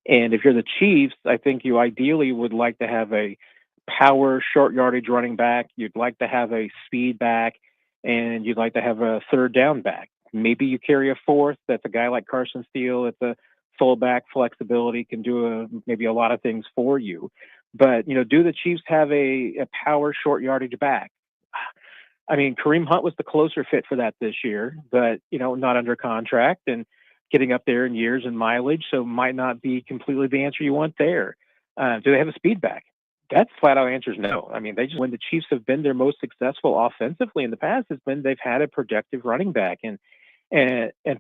And if you're the Chiefs, I think you ideally would like to have a power short yardage running back. You'd like to have a speed back, and you'd like to have a third down back. Maybe you carry a fourth. That's a guy like Carson Steele. It's a fullback flexibility, can do maybe a lot of things for you. But, do the Chiefs have a power short yardage back? I mean, Kareem Hunt was the closer fit for that this year, but, not under contract and getting up there in years and mileage, so might not be completely the answer you want there. Do they have a speed back? That's flat out answer is no. I mean, when the Chiefs have been their most successful offensively in the past, has been they've had a projective running back. And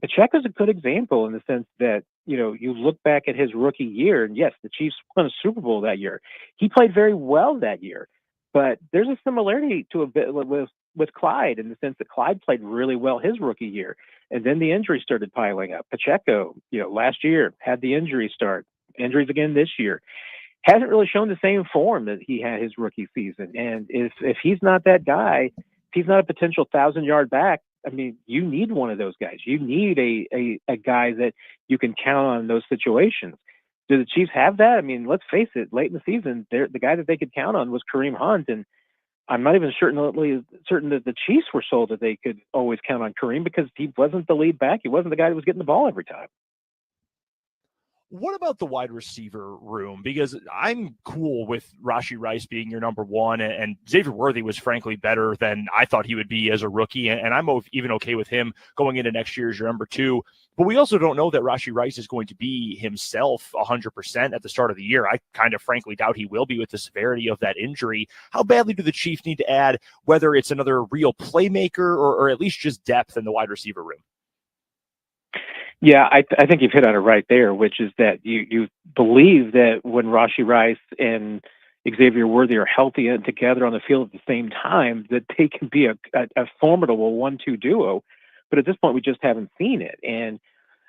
Pacheco's a good example in the sense that, you look back at his rookie year, and yes, the Chiefs won a Super Bowl that year. He played very well that year, but there's a similarity to a bit with Clyde in the sense that Clyde played really well his rookie year, and then the injuries started piling up. Pacheco, last year had the injuries again this year. Hasn't really shown the same form that he had his rookie season. And if he's not that guy, if he's not a potential 1,000-yard back, I mean, you need one of those guys. You need a guy that you can count on in those situations. Do the Chiefs have that? I mean, let's face it, late in the season, the guy that they could count on was Kareem Hunt. And I'm not even certain that the Chiefs were sold that they could always count on Kareem, because he wasn't the lead back. He wasn't the guy that was getting the ball every time. What about the wide receiver room? Because I'm cool with Rashee Rice being your number 1, and Xavier Worthy was frankly better than I thought he would be as a rookie, and I'm even okay with him going into next year as your number 2. But we also don't know that Rashee Rice is going to be himself 100% at the start of the year. I kind of frankly doubt he will be with the severity of that injury. How badly do the Chiefs need to add, whether it's another real playmaker or at least just depth in the wide receiver room? Yeah, I think you've hit on it right there, which is that you believe that when Rashee Rice and Xavier Worthy are healthy and together on the field at the same time, that they can be a formidable 1-2 duo. But at this point, we just haven't seen it. And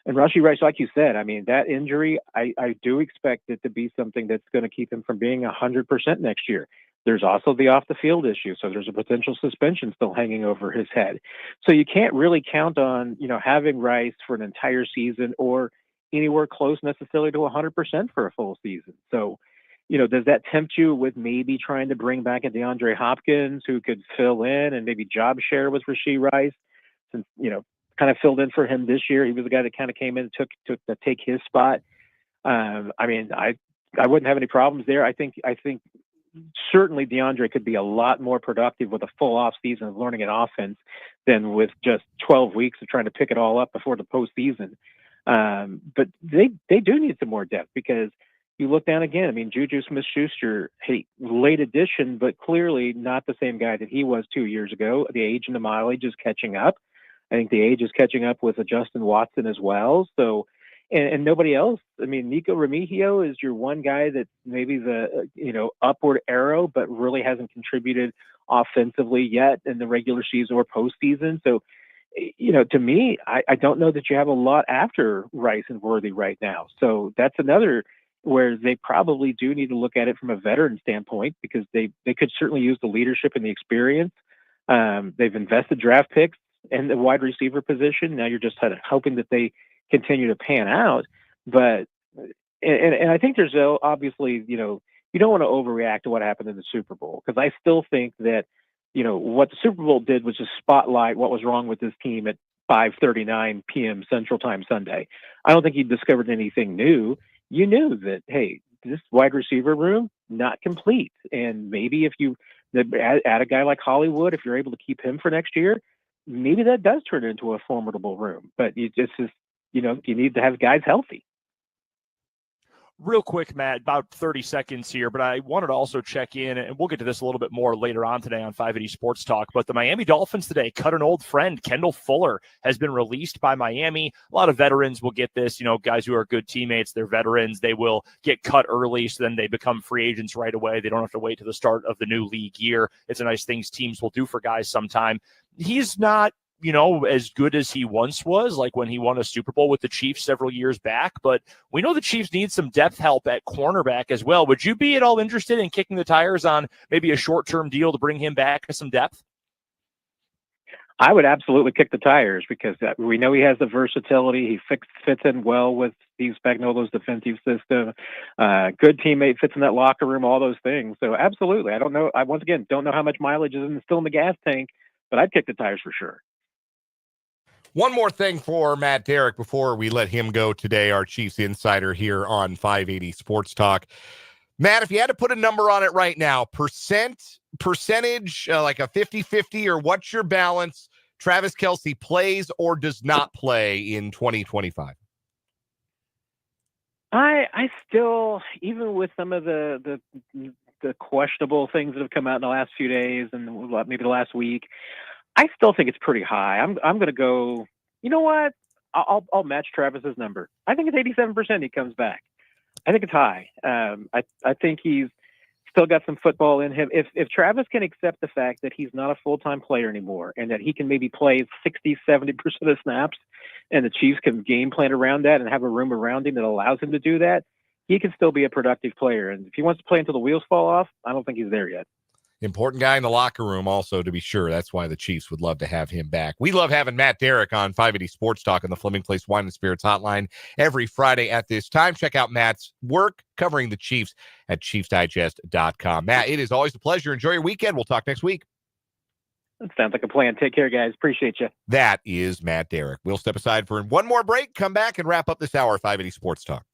Rashee Rice, like you said, I mean, that injury, I do expect it to be something that's going to keep him from being 100% next year. There's also the off-the-field issue, so there's a potential suspension still hanging over his head. So you can't really count on, having Rice for an entire season or anywhere close necessarily to 100% for a full season. So, does that tempt you with maybe trying to bring back a DeAndre Hopkins who could fill in and maybe job share with Rashee Rice, since, kind of filled in for him this year? He was the guy that kind of came in and took to take his spot. I mean, I wouldn't have any problems there. I think certainly DeAndre could be a lot more productive with a full off season of learning an offense than with just 12 weeks of trying to pick it all up before the postseason. But they do need some more depth, because you look down again. I mean, Juju Smith-Schuster, late addition, but clearly not the same guy that he was 2 years ago. The age and the mileage is catching up. I think the age is catching up with Justin Watson as well. So, and nobody else. I mean, Nico Remigio is your one guy that's maybe the upward arrow, but really hasn't contributed offensively yet in the regular season or postseason. So, to me, I don't know that you have a lot after Rice and Worthy right now. So that's another where they probably do need to look at it from a veteran standpoint, because they could certainly use the leadership and the experience. They've invested draft picks in the wide receiver position. Now you're just kind of hoping that they continue to pan out. But and I think there's obviously, you don't want to overreact to what happened in the Super Bowl, because I still think that, what the Super Bowl did was just spotlight what was wrong with this team at 5:39 p.m. Central Time Sunday. I don't think he discovered anything new. You knew that, hey, this wide receiver room, not complete. And maybe if you add a guy like Hollywood, if you're able to keep him for next year, maybe that does turn into a formidable room. But you need to have guys healthy. Real quick, Matt, about 30 seconds here, but I wanted to also check in, and we'll get to this a little bit more later on today on 580 Sports Talk, but the Miami Dolphins today cut an old friend. Kendall Fuller has been released by Miami. A lot of veterans will get this, guys who are good teammates, they're veterans, they will get cut early, so then they become free agents right away. They don't have to wait to the start of the new league year. It's a nice thing teams will do for guys sometime. He's not as good as he once was, like when he won a Super Bowl with the Chiefs several years back. But we know the Chiefs need some depth help at cornerback as well. Would you be at all interested in kicking the tires on maybe a short-term deal to bring him back to some depth? I would absolutely kick the tires, because we know he has the versatility. He fits in well with Steve Spagnuolo's defensive system. Good teammate, fits in that locker room, all those things. So absolutely. I don't know. I, once again, don't know how much mileage is still in the gas tank, but I'd kick the tires for sure. One more thing for Matt Derrick before we let him go today, our Chiefs insider here on 580 Sports Talk. Matt, if you had to put a number on it right now, percentage, like a 50-50, or what's your balance? Travis Kelce plays or does not play in 2025? I still, even with some of the questionable things that have come out in the last few days and maybe the last week, I still think it's pretty high. I'm going to go, you know what? I'll match Travis's number. I think it's 87% he comes back. I think it's high. I think he's still got some football in him. If Travis can accept the fact that he's not a full-time player anymore, and that he can maybe play 60-70% of snaps, and the Chiefs can game plan around that and have a room around him that allows him to do that, he can still be a productive player. And if he wants to play until the wheels fall off, I don't think he's there yet. Important guy in the locker room also, to be sure. That's why the Chiefs would love to have him back. We love having Matt Derrick on 580 Sports Talk on the Fleming Place Wine and Spirits hotline every Friday at this time. Check out Matt's work covering the Chiefs at ChiefsDigest.com. Matt, it is always a pleasure. Enjoy your weekend. We'll talk next week. That sounds like a plan. Take care, guys. Appreciate you. That is Matt Derrick. We'll step aside for one more break, come back, and wrap up this hour of 580 Sports Talk.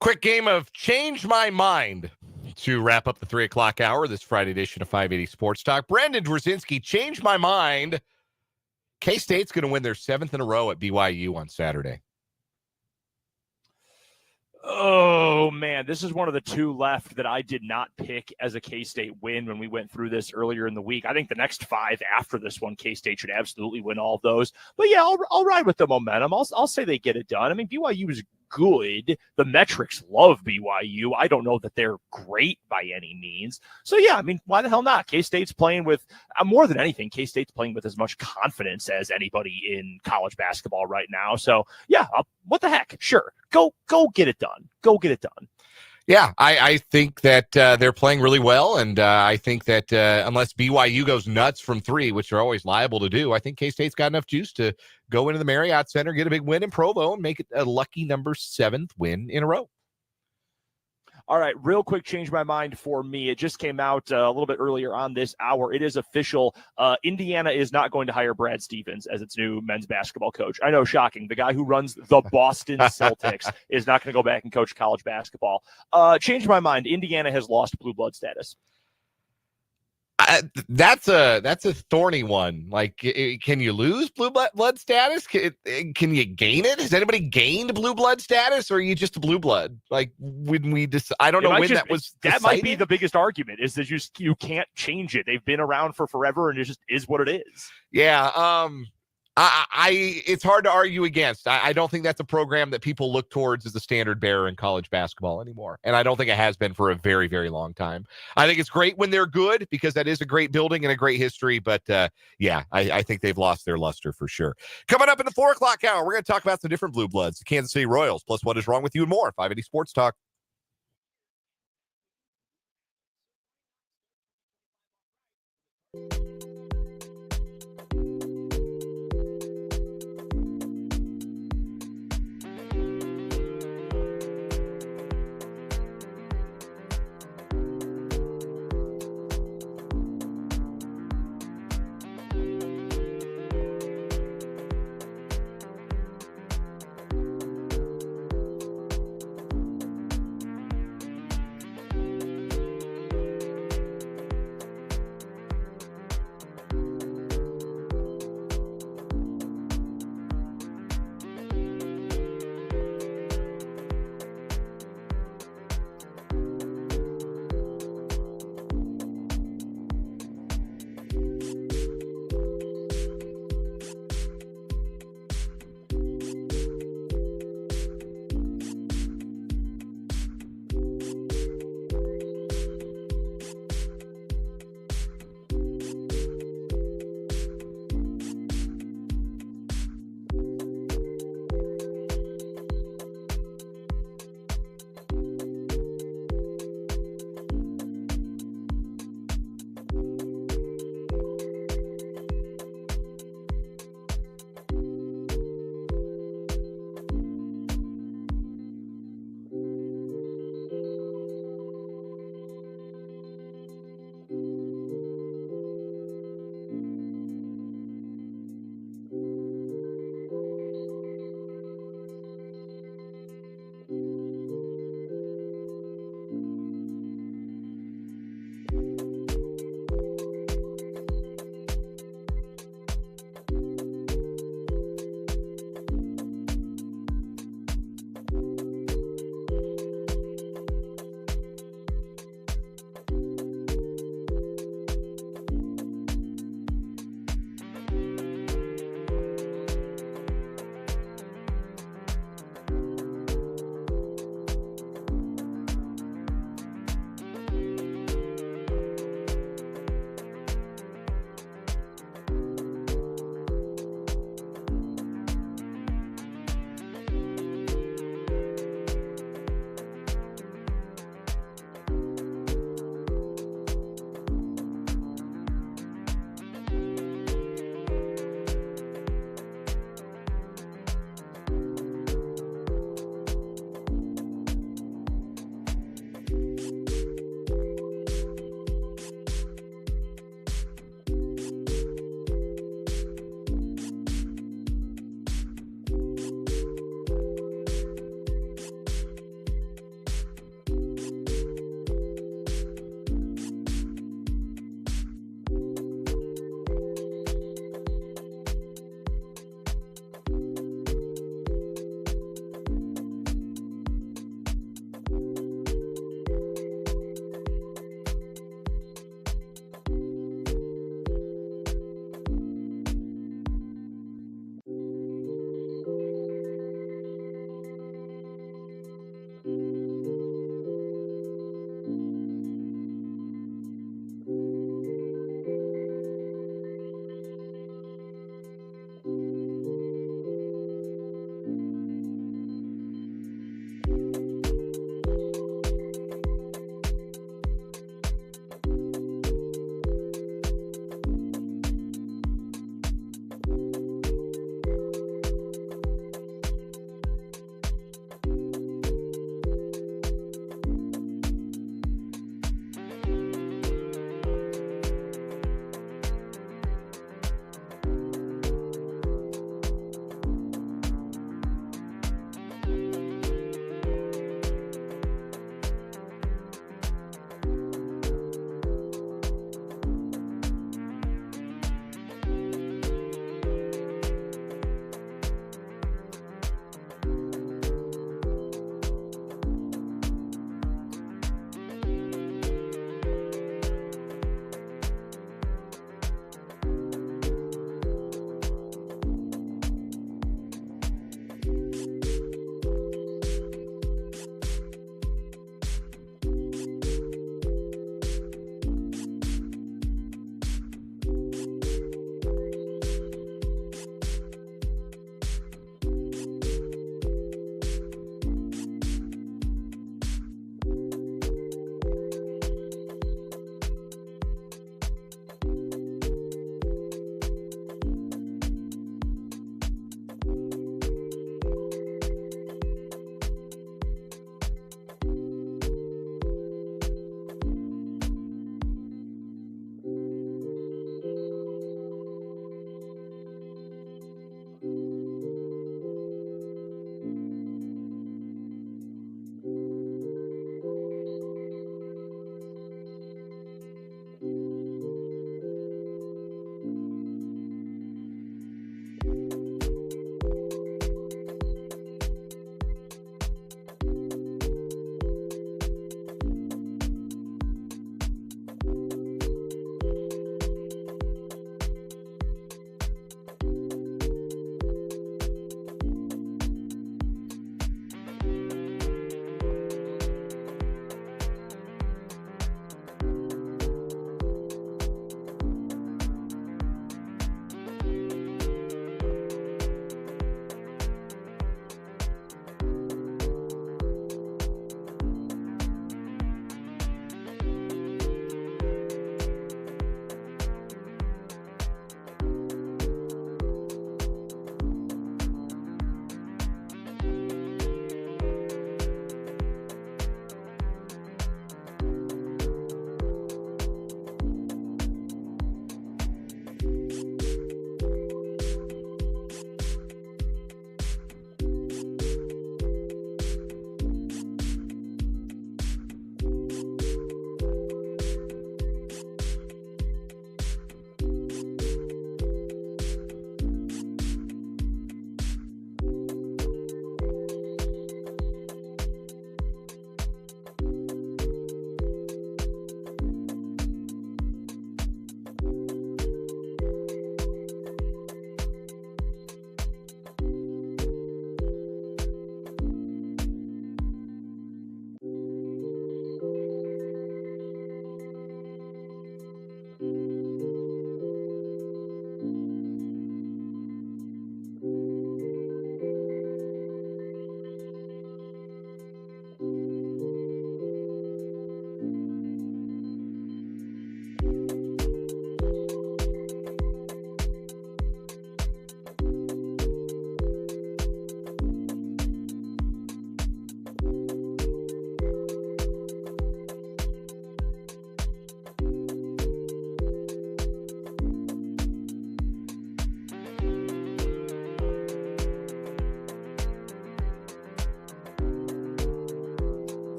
Quick game of Change My Mind to wrap up the 3 o'clock hour, this Friday edition of 580 Sports Talk. Brendan Dworzinski, change my mind. K-State's going to win their 7th in a row at BYU on Saturday. Oh, man, this is one of the two left that I did not pick as a K-State win when we went through this earlier in the week. I think the next 5 after this one, K-State should absolutely win all of those. But, yeah, I'll ride with the momentum. I'll say they get it done. I mean, BYU is good. The metrics love BYU. I don't know that they're great by any means. So, yeah, I mean, why the hell not? K-State's playing with, more than anything, K-State's playing with as much confidence as anybody in college basketball right now. So, yeah, what the heck? Sure. Go get it done. Go get it done. Yeah, I think that they're playing really well, and I think that unless BYU goes nuts from 3, which they're always liable to do, I think K-State's got enough juice to go into the Marriott Center, get a big win in Provo, and make it a lucky number 7th win in a row. All right, real quick, change my mind for me. It just came out a little bit earlier on this hour. It is official. Indiana is not going to hire Brad Stevens as its new men's basketball coach. I know, shocking. The guy who runs the Boston Celtics is not going to go back and coach college basketball. Change my mind. Indiana has lost blue blood status. That's a thorny one. Like, can you lose blue blood status? Can you gain it? Has anybody gained blue blood status, or are you just a blue blood? Like, when we just, I don't know when that was. That might be the biggest argument, is that you can't change it. They've been around for forever, and it just is what it is. Yeah. It's hard to argue against. I don't think that's a program that people look towards as the standard bearer in college basketball anymore. And I don't think it has been for a very, very long time. I think it's great when they're good, because that is a great building and a great history. But yeah, I think they've lost their luster for sure. Coming up in the 4 o'clock hour, we're going to talk about some different blue bloods, the Kansas City Royals, plus what is wrong with you and more. 580 Sports Talk.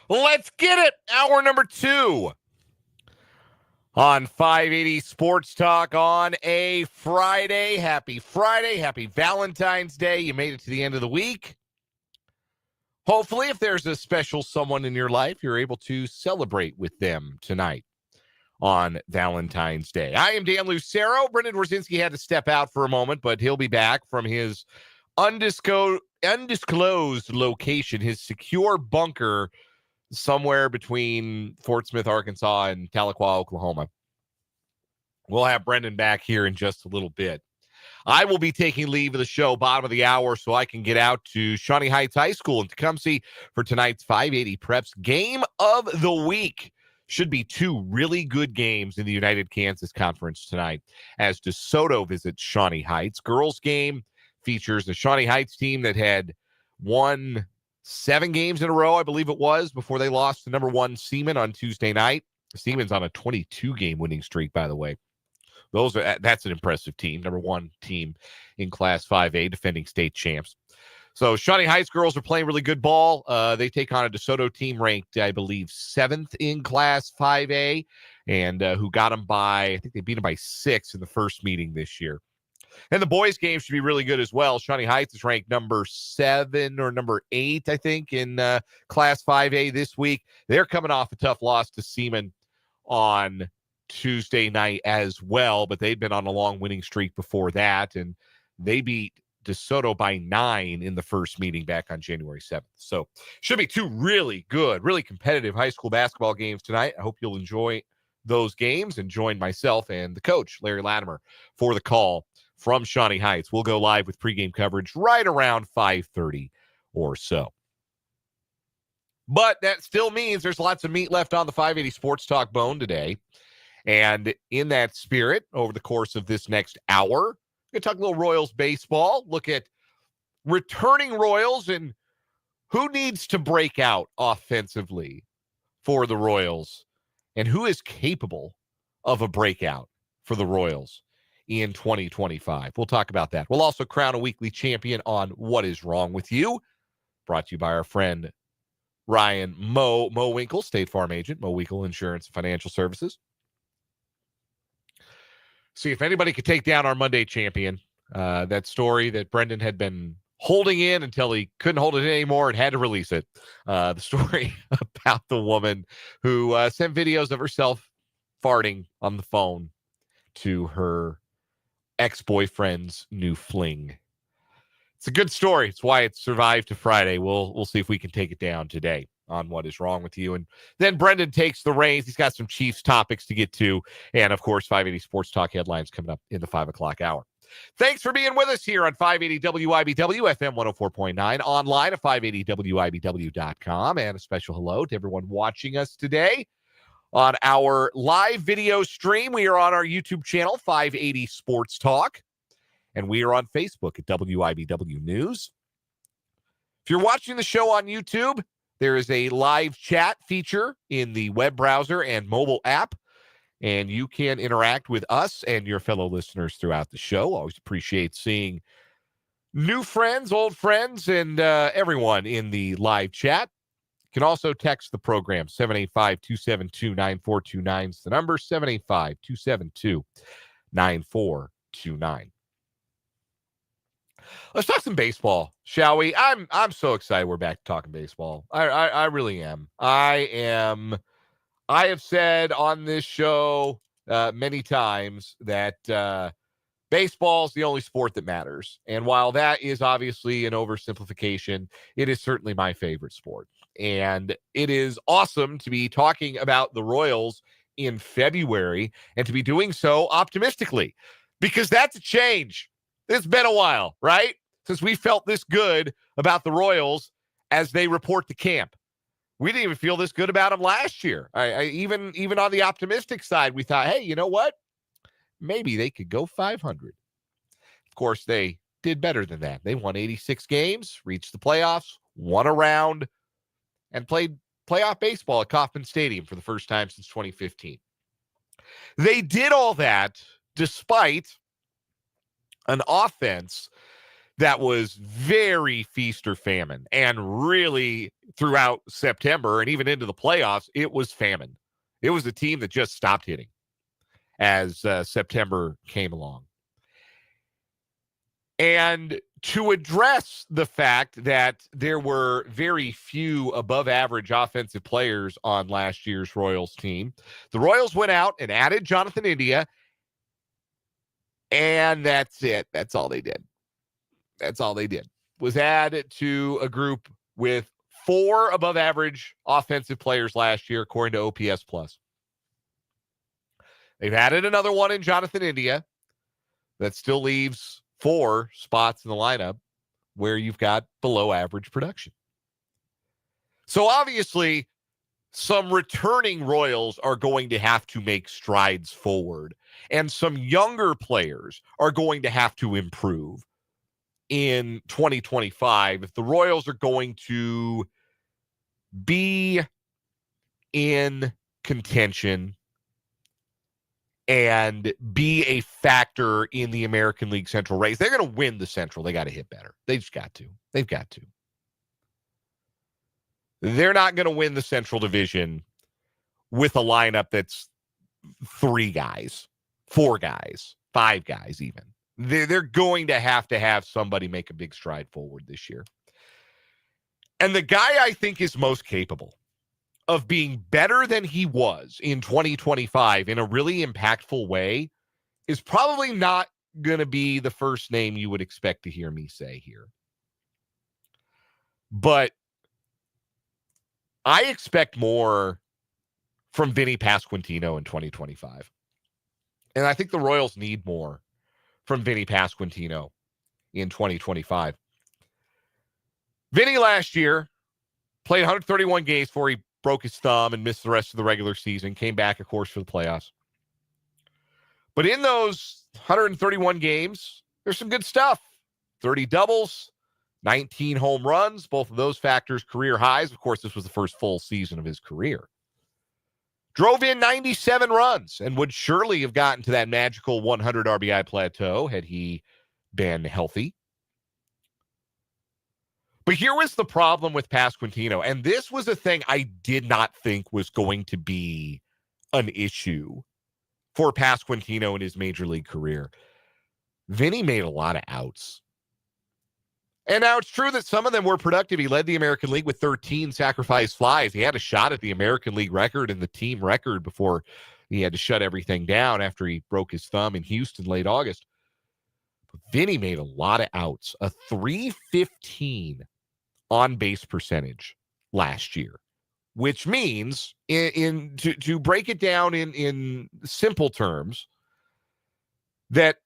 Let's get it. Hour number 2 on 580 Sports Talk on a Friday. Happy Friday. Happy Valentine's Day. You made it to the end of the week. Hopefully, if there's a special someone in your life, you're able to celebrate with them tonight on Valentine's Day. I am Dan Lucero. Brendan Wrzinski had to step out for a moment, but he'll be back from his undisclosed location, his secure bunker somewhere between Fort Smith, Arkansas, and Tahlequah, Oklahoma. We'll have Brendan back here in just a little bit. I will be taking leave of the show bottom of the hour so I can get out to Shawnee Heights High School in Tecumseh for tonight's 580 Preps Game of the Week. Should be 2 really good games in the United Kansas Conference tonight as DeSoto visits Shawnee Heights. Girls game features the Shawnee Heights team that had won 7 games in a row, I believe it was, before they lost to number 1 Seaman on Tuesday night. Seaman's on a 22-game winning streak, by the way. That's an impressive team. Number 1 team in Class 5A, defending state champs. So Shawnee Heights girls are playing really good ball. They take on a DeSoto team ranked, I believe, 7th in Class 5A, and who got them I think they beat them by 6 in the first meeting this year. And the boys' game should be really good as well. Shawnee Heights is ranked number 7 or number 8, I think, in Class 5A this week. They're coming off a tough loss to Seaman on Tuesday night as well, but they've been on a long winning streak before that, and they beat DeSoto by 9 in the first meeting back on January 7th. So should be 2 really good, really competitive high school basketball games tonight. I hope you'll enjoy those games and join myself and the coach, Larry Latimer, for the call from Shawnee Heights. We'll go live with pregame coverage right around 5:30 or so. But that still means there's lots of meat left on the 580 Sports Talk bone today. And in that spirit, over the course of this next hour, we're going to talk a little Royals baseball, look at returning Royals and who needs to break out offensively for the Royals and who is capable of a breakout for the Royals in 2025. We'll talk about that. We'll also crown a weekly champion on What Is Wrong With You, brought to you by our friend Ryan Mo Winkle, State Farm agent, Mo Winkle Insurance and Financial Services. See if anybody could take down our Monday champion. That story that Brendan had been holding in until he couldn't hold it in anymore and had to release it. The story about the woman who sent videos of herself farting on the phone to her ex-boyfriend's new fling. It's a good story. It's why it survived to Friday. We'll see if we can take it down today on What Is Wrong With You. And then Brendan takes the reins. He's got some Chiefs topics to get to. And, of course, 580 Sports Talk headlines coming up in the 5 o'clock hour. Thanks for being with us here on 580 WIBW, FM 104.9, online at 580WIBW.com. And a special hello to everyone watching us today on our live video stream. We are on our YouTube channel, 580 Sports Talk. And we are on Facebook at WIBW News. If you're watching the show on YouTube, there is a live chat feature in the web browser and mobile app, and you can interact with us and your fellow listeners throughout the show. Always appreciate seeing new friends, old friends, and everyone in the live chat. You can also text the program, 785-272-9429 is the number, 785-272-9429. Let's talk some baseball, shall we? I'm so excited we're back to talking baseball. I really am. I have said on this show many times that baseball is the only sport that matters. And while that is obviously an oversimplification, it is certainly my favorite sport. And it is awesome to be talking about the Royals in February and to be doing so optimistically, because that's a change. It's been a while, right? Since we felt this good about the Royals as they report to camp. We didn't even feel this good about them last year. Even on the optimistic side, we thought, hey, you know what? Maybe they could go 500. Of course, they did better than that. They won 86 games, reached the playoffs, won a round, and played playoff baseball at Kauffman Stadium for the first time since 2015. They did all that despite an offense that was very feast or famine. And really, throughout September and even into the playoffs, it was famine. It was a team that just stopped hitting as September came along. And to address the fact that there were very few above-average offensive players on last year's Royals team, the Royals went out and added Jonathan India, and that's it. That's all they did. That's all they did, was add to a group with 4 above-average offensive players last year, according to OPS+. They've added another one in Jonathan India. That still leaves 4 spots in the lineup where you've got below-average production. So obviously, some returning Royals are going to have to make strides forward, and some younger players are going to have to improve in 2025 if the Royals are going to be in contention and be a factor in the American League Central race. They're going to win the Central. They got to hit better. They just got to. They've got to. They're not going to win the Central Division with a lineup that's 3 guys, 4 guys, 5 guys even. They're going to have somebody make a big stride forward this year. And the guy I think is most capable of being better than he was in 2025 in a really impactful way is probably not going to be the first name you would expect to hear me say here. But I expect more from Vinny Pasquantino in 2025. And I think the Royals need more from Vinny Pasquantino in 2025. Vinny last year played 131 games before he broke his thumb and missed the rest of the regular season, came back, of course, for the playoffs. But in those 131 games, there's some good stuff. 30 doubles, 19 home runs, both of those factors career highs. Of course, this was the first full season of his career. Drove in 97 runs and would surely have gotten to that magical 100 RBI plateau had he been healthy. But here was the problem with Pasquantino, and this was a thing I did not think was going to be an issue for Pasquantino in his major league career. Vinny made a lot of outs. And now it's true that some of them were productive. He led the American League with 13 sacrifice flies. He had a shot at the American League record and the team record before he had to shut everything down after he broke his thumb in Houston late August. But Vinny made a lot of outs. A .315 on-base percentage last year, which means, to break it down in simple terms, that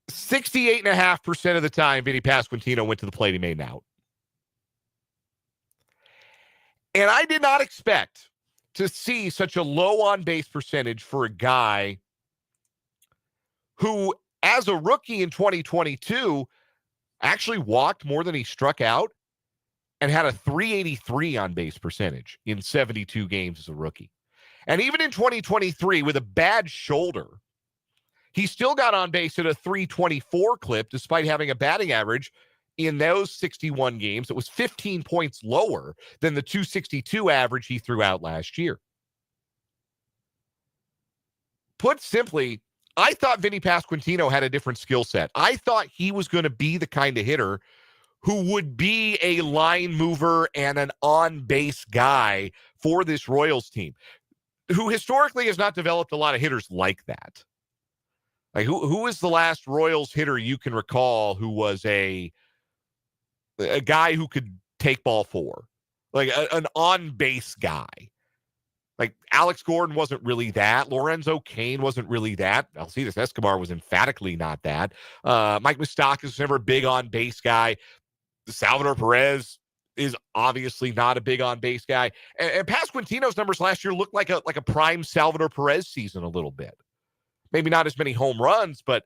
68.5% of the time Vinny Pasquantino went to the plate, he made an out. And I did not expect to see such a low on-base percentage for a guy who, as a rookie in 2022, actually walked more than he struck out and had a .383 on-base percentage in 72 games as a rookie. And even in 2023, with a bad shoulder, he still got on base at a .324 clip, despite having a batting average in those 61 games that was 15 points lower than the .262 average he threw out last year. Put simply, I thought Vinny Pasquantino had a different skill set. I thought he was going to be the kind of hitter who would be a line mover and an on-base guy for this Royals team, who historically has not developed a lot of hitters like that. Like, who is the last Royals hitter you can recall who was a guy who could take ball 4? Like an on-base guy. Like Alex Gordon wasn't really that. Lorenzo Cain wasn't really that. Alcides Escobar was emphatically not that. Mike Moustakas was never a big on-base guy. Salvador Perez is obviously not a big on-base guy. And Pasquantino's numbers last year looked like a prime Salvador Perez season a little bit. Maybe not as many home runs, but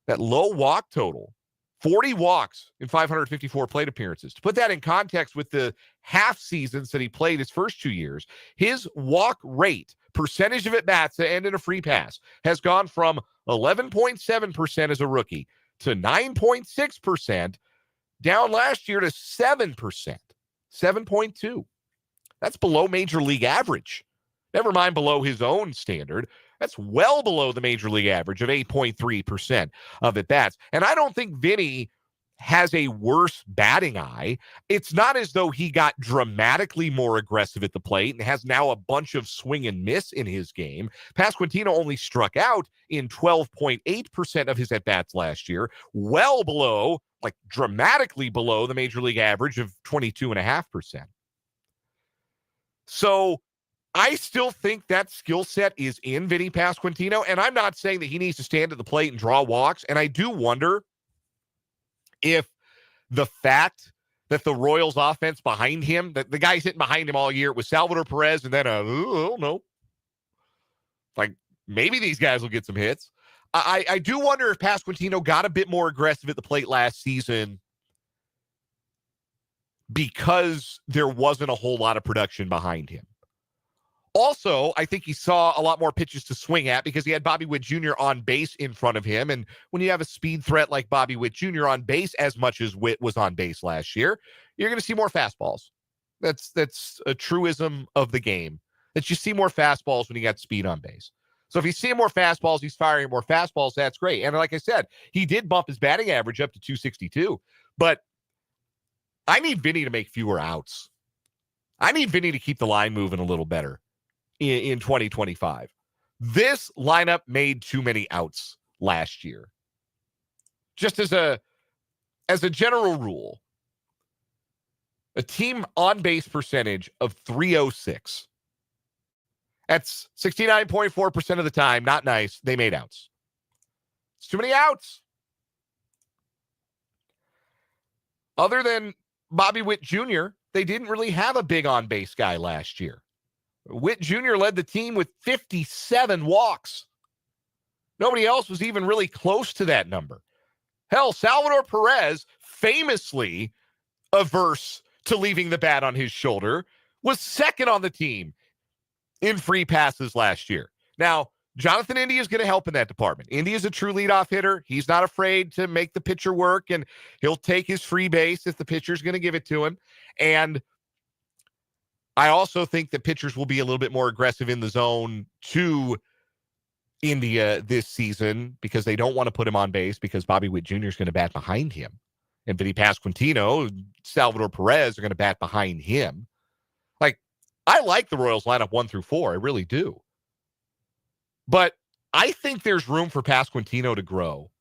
that low walk total, 40 walks in 554 plate appearances. To put that in context with the half seasons that he played his first 2 years, his walk rate, percentage of at-bats that end in a free pass, has gone from 11.7% as a rookie to 9.6%, down last year to 7%, 7.2. That's below major league average. Never mind below his own standard. That's well below the major league average of 8.3% of at-bats. And I don't think Vinny has a worse batting eye. It's not as though he got dramatically more aggressive at the plate and has now a bunch of swing and miss in his game. Pasquantino only struck out in 12.8% of his at-bats last year, well below, like dramatically below the major league average of 22.5%. So I still think that skill set is in Vinny Pasquantino, and I'm not saying that he needs to stand at the plate and draw walks, and I do wonder if the fact that the Royals offense behind him, that the guys hitting behind him all year was Salvador Perez and then I don't know. Like, maybe these guys will get some hits. I do wonder if Pasquantino got a bit more aggressive at the plate last season because there wasn't a whole lot of production behind him. Also, I think he saw a lot more pitches to swing at because he had Bobby Witt Jr. on base in front of him. And when you have a speed threat like Bobby Witt Jr. on base as much as Witt was on base last year, you're going to see more fastballs. That's a truism of the game, that you see more fastballs when you got speed on base. So if he's seeing more fastballs, he's firing more fastballs, that's great. And like I said, he did bump his batting average up to 262. But I need Vinny to make fewer outs. I need Vinny to keep the line moving a little better in 2025. This lineup made too many outs last year. Just as a general rule, a team on base percentage of 306. That's 69.4% of the time. Not nice. They made outs. It's too many outs. Other than Bobby Witt Jr., they didn't really have a big on base guy last year. Witt Jr. led the team with 57 walks. Nobody else was even really close to that number. Hell, Salvador Perez, famously averse to leaving the bat on his shoulder, was second on the team in free passes last year. Now, Jonathan India is going to help in that department. India is a true leadoff hitter. He's not afraid to make the pitcher work, and he'll take his free base if the pitcher's going to give it to him. And I also think that pitchers will be a little bit more aggressive in the zone to India this season because they don't want to put him on base because Bobby Witt Jr. is going to bat behind him. And Vinny Pasquantino, Salvador Perez are going to bat behind him. Like, I like the Royals lineup 1 through 4. I really do. But I think there's room for Pasquantino to grow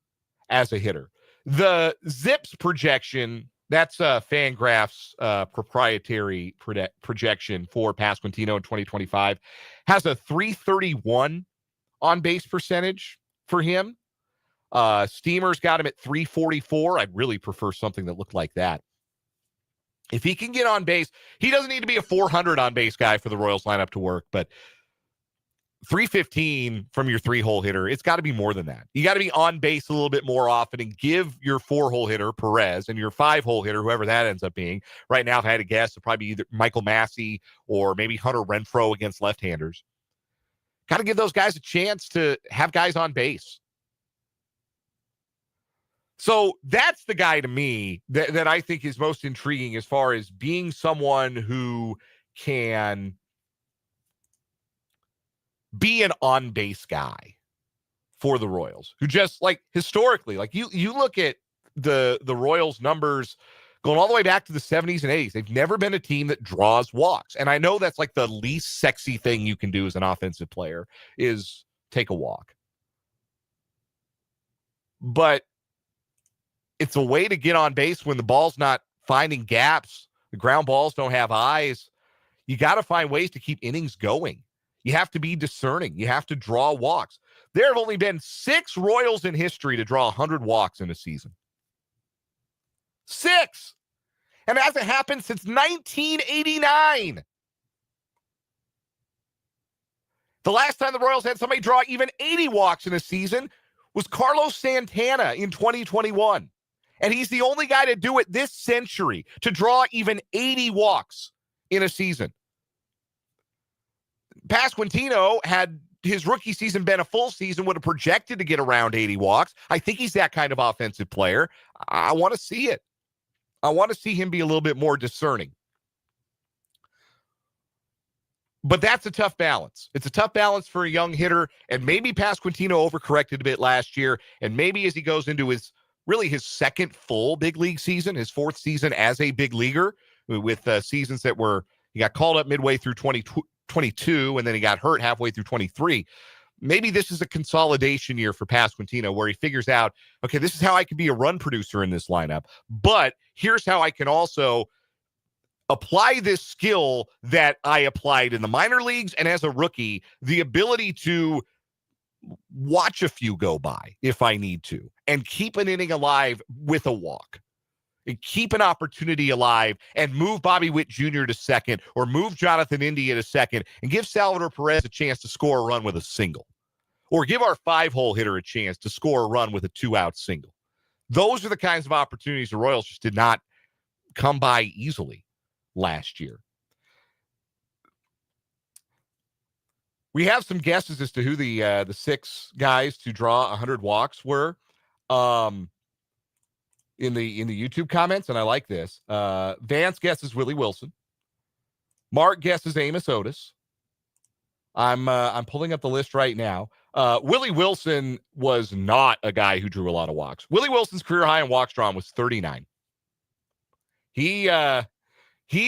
as a hitter. The ZiPS projection, that's Fangraph's proprietary projection for Pasquantino in 2025, has a 331 on base percentage for him. Steamer's got him at 344. I'd really prefer something that looked like that. If he can get on base, he doesn't need to be a 400 on base guy for the Royals lineup to work, but 315 from your 3-hole hitter, it's got to be more than that. You got to be on base a little bit more often and give your 4-hole hitter, Perez, and your 5-hole hitter, whoever that ends up being. Right now, if I had to guess, it'd probably be either Michael Massey or maybe Hunter Renfroe against left-handers. Got to give those guys a chance to have guys on base. So that's the guy to me that I think is most intriguing as far as being someone who can be an on-base guy for the Royals, who just, like, historically, like you look at the Royals numbers going all the way back to the 70s and 80s. They've never been a team that draws walks. And I know that's like the least sexy thing you can do as an offensive player is take a walk. But it's a way to get on base when the ball's not finding gaps. The ground balls don't have eyes. You got to find ways to keep innings going. You have to be discerning. You have to draw walks. There have only been 6 Royals in history to draw 100 walks in a season. 6! And it hasn't happened since 1989. The last time the Royals had somebody draw even 80 walks in a season was Carlos Santana in 2021. And he's the only guy to do it this century, to draw even 80 walks in a season. Pasquantino had his rookie season been a full season, would have projected to get around 80 walks. I think he's that kind of offensive player. I want to see it. I want to see him be a little bit more discerning. But that's a tough balance. It's a tough balance for a young hitter, and maybe Pasquantino overcorrected a bit last year, and maybe as he goes into his second full big league season, his fourth season as a big leaguer, with seasons that he got called up midway through 2022, and then he got hurt halfway through 23. Maybe this is a consolidation year for Pasquantino where he figures out, okay, this is how I can be a run producer in this lineup, but here's how I can also apply this skill that I applied in the minor leagues and as a rookie, the ability to watch a few go by if I need to and keep an inning alive with a walk and keep an opportunity alive and move Bobby Witt Jr. to second or move Jonathan India to second and give Salvador Perez a chance to score a run with a single or give our 5-hole hitter a chance to score a run with a 2-out single. Those are the kinds of opportunities the Royals just did not come by easily last year. We have some guesses as to who the 6 guys to draw 100 walks were in the YouTube comments, and I like this. Vance guesses Willie Wilson. Mark guesses Amos Otis. I'm pulling up the list right now. Willie Wilson was not a guy who drew a lot of walks. Willie Wilson's career high in walks drawn was 39. He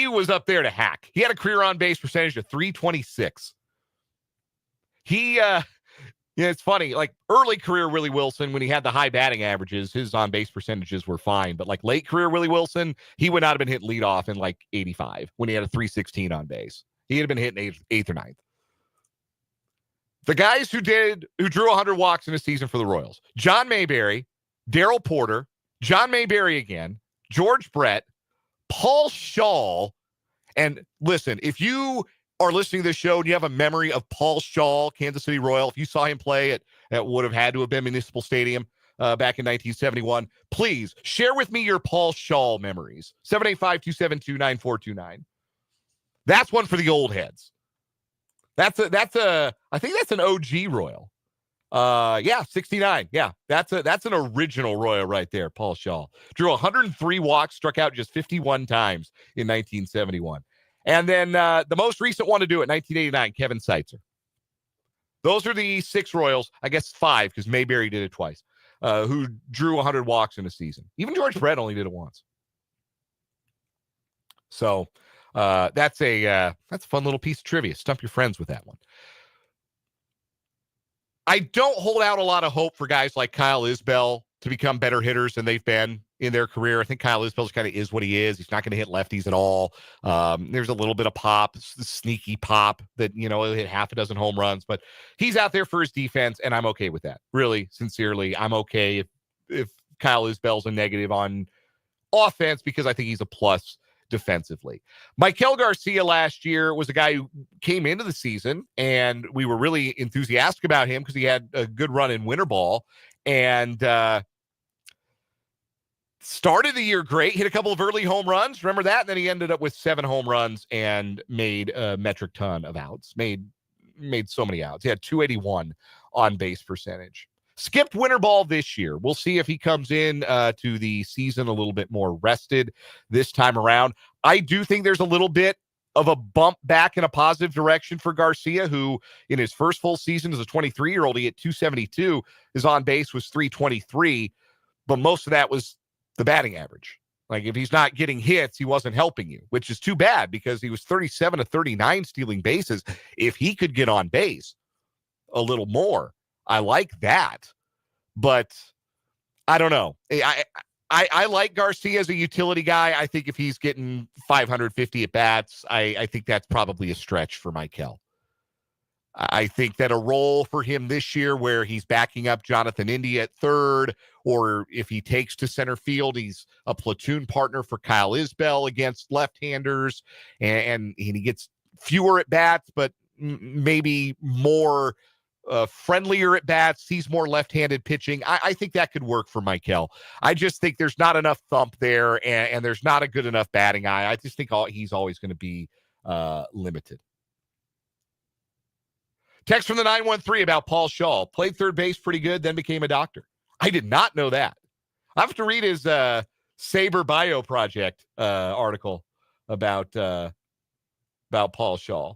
was up there to hack. He had a career on base percentage of 326. It's funny, like early career Willie Wilson, when he had the high batting averages, his on base percentages were fine. But like late career Willie Wilson, he would not have been hitting leadoff in like 85 when he had a 316 on base. He had been hitting eighth or ninth. The guys who drew 100 walks in a season for the Royals: John Mayberry, Darryl Porter, John Mayberry again, George Brett, Paul Shaw. And listen, if you are listening to this show and you have a memory of Paul Shaw, Kansas City Royal, if you saw him play at would have had to have been Municipal Stadium back in 1971, please share with me your Paul Shaw memories. 785-272-9429. That's one for the old heads. I think that's an OG Royal. 69. Yeah, that's an original Royal right there, Paul Shaw. Drew 103 walks, struck out just 51 times in 1971. And then the most recent one to do it, 1989, Kevin Seitzer. Those are the 6 Royals, I guess 5 because Mayberry did it twice, who drew 100 walks in a season. Even George Brett only did it once. So that's a fun little piece of trivia. Stump your friends with that one. I don't hold out a lot of hope for guys like Kyle Isbell to become better hitters than they've been in their career. I think Kyle Isbell kind of is what he is. He's not going to hit lefties at all. There's a little bit of pop, sneaky pop that, he'll hit half a dozen home runs, but he's out there for his defense, and I'm okay with that. Really, sincerely, I'm okay if Kyle Isbell's a negative on offense because I think he's a plus defensively. Maikel Garcia last year was a guy who came into the season, and we were really enthusiastic about him because he had a good run in winter ball and started the year great, hit a couple of early home runs. Remember that? And then he ended up with 7 home runs and made a metric ton of outs, made so many outs. He had 281 on base percentage. Skipped winter ball this year. We'll see if he comes in to the season a little bit more rested this time around. I do think there's a little bit of a bump back in a positive direction for Garcia, who in his first full season as a 23-year-old, he hit 272. His on base was 323, but most of that was the batting average. Like if he's not getting hits, he wasn't helping you, which is too bad because he was 37 to 39 stealing bases. If he could get on base a little more, I like that, but I don't know. I like Garcia as a utility guy. I think if he's getting 550 at bats, I think that's probably a stretch for Maikel. I think that a role for him this year where he's backing up Jonathan India at third, or if he takes to center field, he's a platoon partner for Kyle Isbell against left-handers, and he gets fewer at bats, but maybe more friendlier at bats, sees more left-handed pitching. I think that could work for Maikel. I just think there's not enough thump there, and there's not a good enough batting eye. I just think he's always going to be limited. Text from the 913 about Paul Shaw. Played third base pretty good, then became a doctor. I did not know that. I have to read his Saber Bio Project article about Paul Shaw.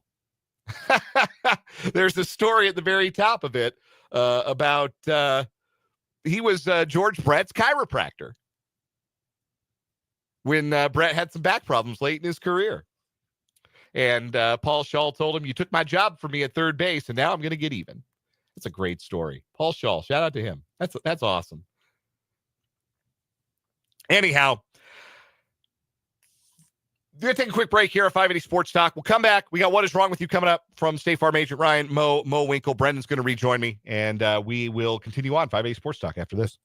There's a story at the very top of it about he was George Brett's chiropractor when Brett had some back problems late in his career. And Paul Shaw told him, "You took my job for me at third base, and now I'm going to get even." It's a great story. Paul Shaw, shout out to him. That's awesome. Anyhow, we're going to take a quick break here at 580 Sports Talk. We'll come back. We got What Is Wrong With You coming up from State Farm agent Ryan Mo Winkle. Brendan's going to rejoin me, and we will continue on 580 Sports Talk after this.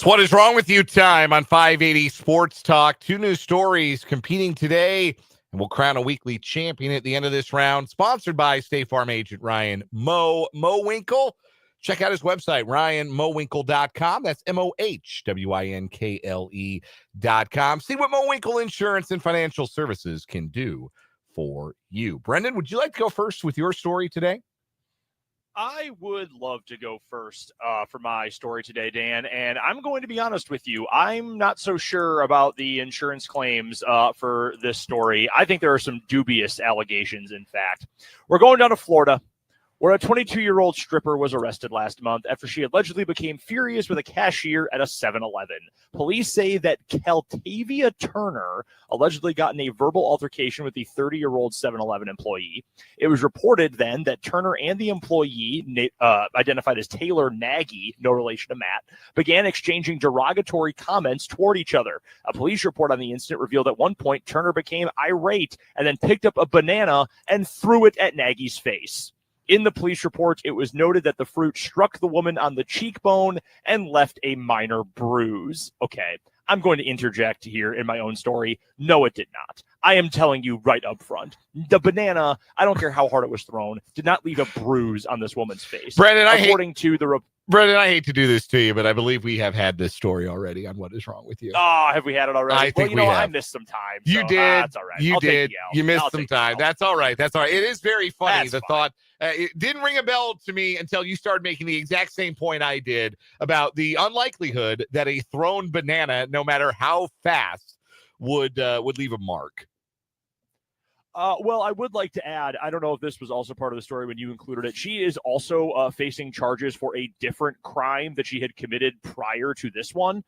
It's What Is Wrong With You time on 580 Sports Talk. Two new stories competing today, and we'll crown a weekly champion at the end of this round. Sponsored by State Farm agent Ryan Mo Winkle. Check out his website, ryanmowinkle.com. That's MOHWINKLE.com. See what Mo Winkle Insurance and Financial Services can do for you. Brendan, would you like to go first with your story today? I would love to go first for my story today, Dan, and I'm going to be honest with you. I'm not so sure about the insurance claims for this story. I think there are some dubious allegations, in fact. We're going down to Florida. where a 22-year-old stripper was arrested last month after she allegedly became furious with a cashier at a 7-Eleven. Police say that Keltavia Turner allegedly got in a verbal altercation with the 30-year-old 7-Eleven employee. It was reported then that Turner and the employee, identified as Taylor Nagy, no relation to Matt, began exchanging derogatory comments toward each other. A police report on the incident revealed at one point Turner became irate and then picked up a banana and threw it at Nagy's face. In the police report, it was noted that the fruit struck the woman on the cheekbone and left a minor bruise. Okay, I'm going to interject here in my own story. No, it did not. I am telling you right up front. The banana, I don't care how hard it was thrown, did not leave a bruise on this woman's face. Brendan, I hate to do this to you, but I believe we have had this story already on What Is Wrong With You. Oh, have we had it already? I think we have. I missed some time. You so, did. That's all right. You I'll did. You missed I'll some time. That's all right. That's all right. It is very funny. That's thought it didn't ring a bell to me until you started making the exact same point I did about the unlikelihood that a thrown banana, no matter how fast, would leave a mark. Well, I would like to add, I don't know if this was also part of the story when you included it. She is also facing charges for a different crime that she had committed prior to this one.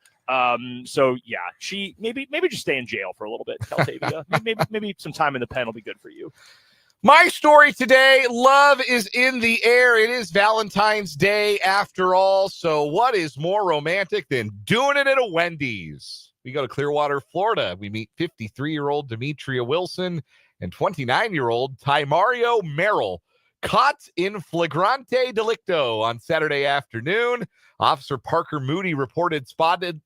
So yeah, she maybe just stay in jail for a little bit, Keltavia. maybe some time in the pen will be good for you. My story today, love is in the air. It is Valentine's Day after all. So what is more romantic than doing it at a Wendy's? We go to Clearwater, Florida. We meet 53-year-old Demetria Wilson and 29-year-old Tymario Merrill, caught in flagrante delicto on Saturday afternoon. Officer Parker Moody reported spotting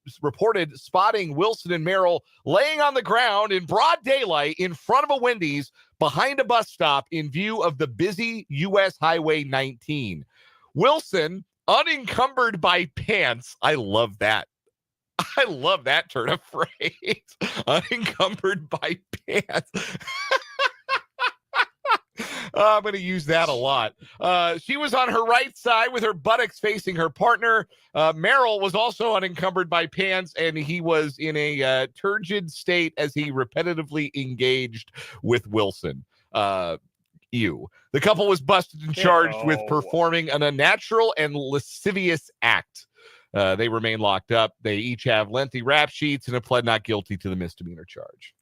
Wilson and Merrill laying on the ground in broad daylight in front of a Wendy's behind a bus stop in view of the busy U.S. Highway 19. Wilson, unencumbered by pants. I love that. I love that turn of phrase. Unencumbered by pants. I'm going to use that a lot. She was on her right side with her buttocks facing her partner. Merrill was also unencumbered by pants, and he was in a turgid state as he repetitively engaged with Wilson. The couple was busted and charged with performing an unnatural and lascivious act. They remain locked up. They each have lengthy rap sheets and have pled not guilty to the misdemeanor charge.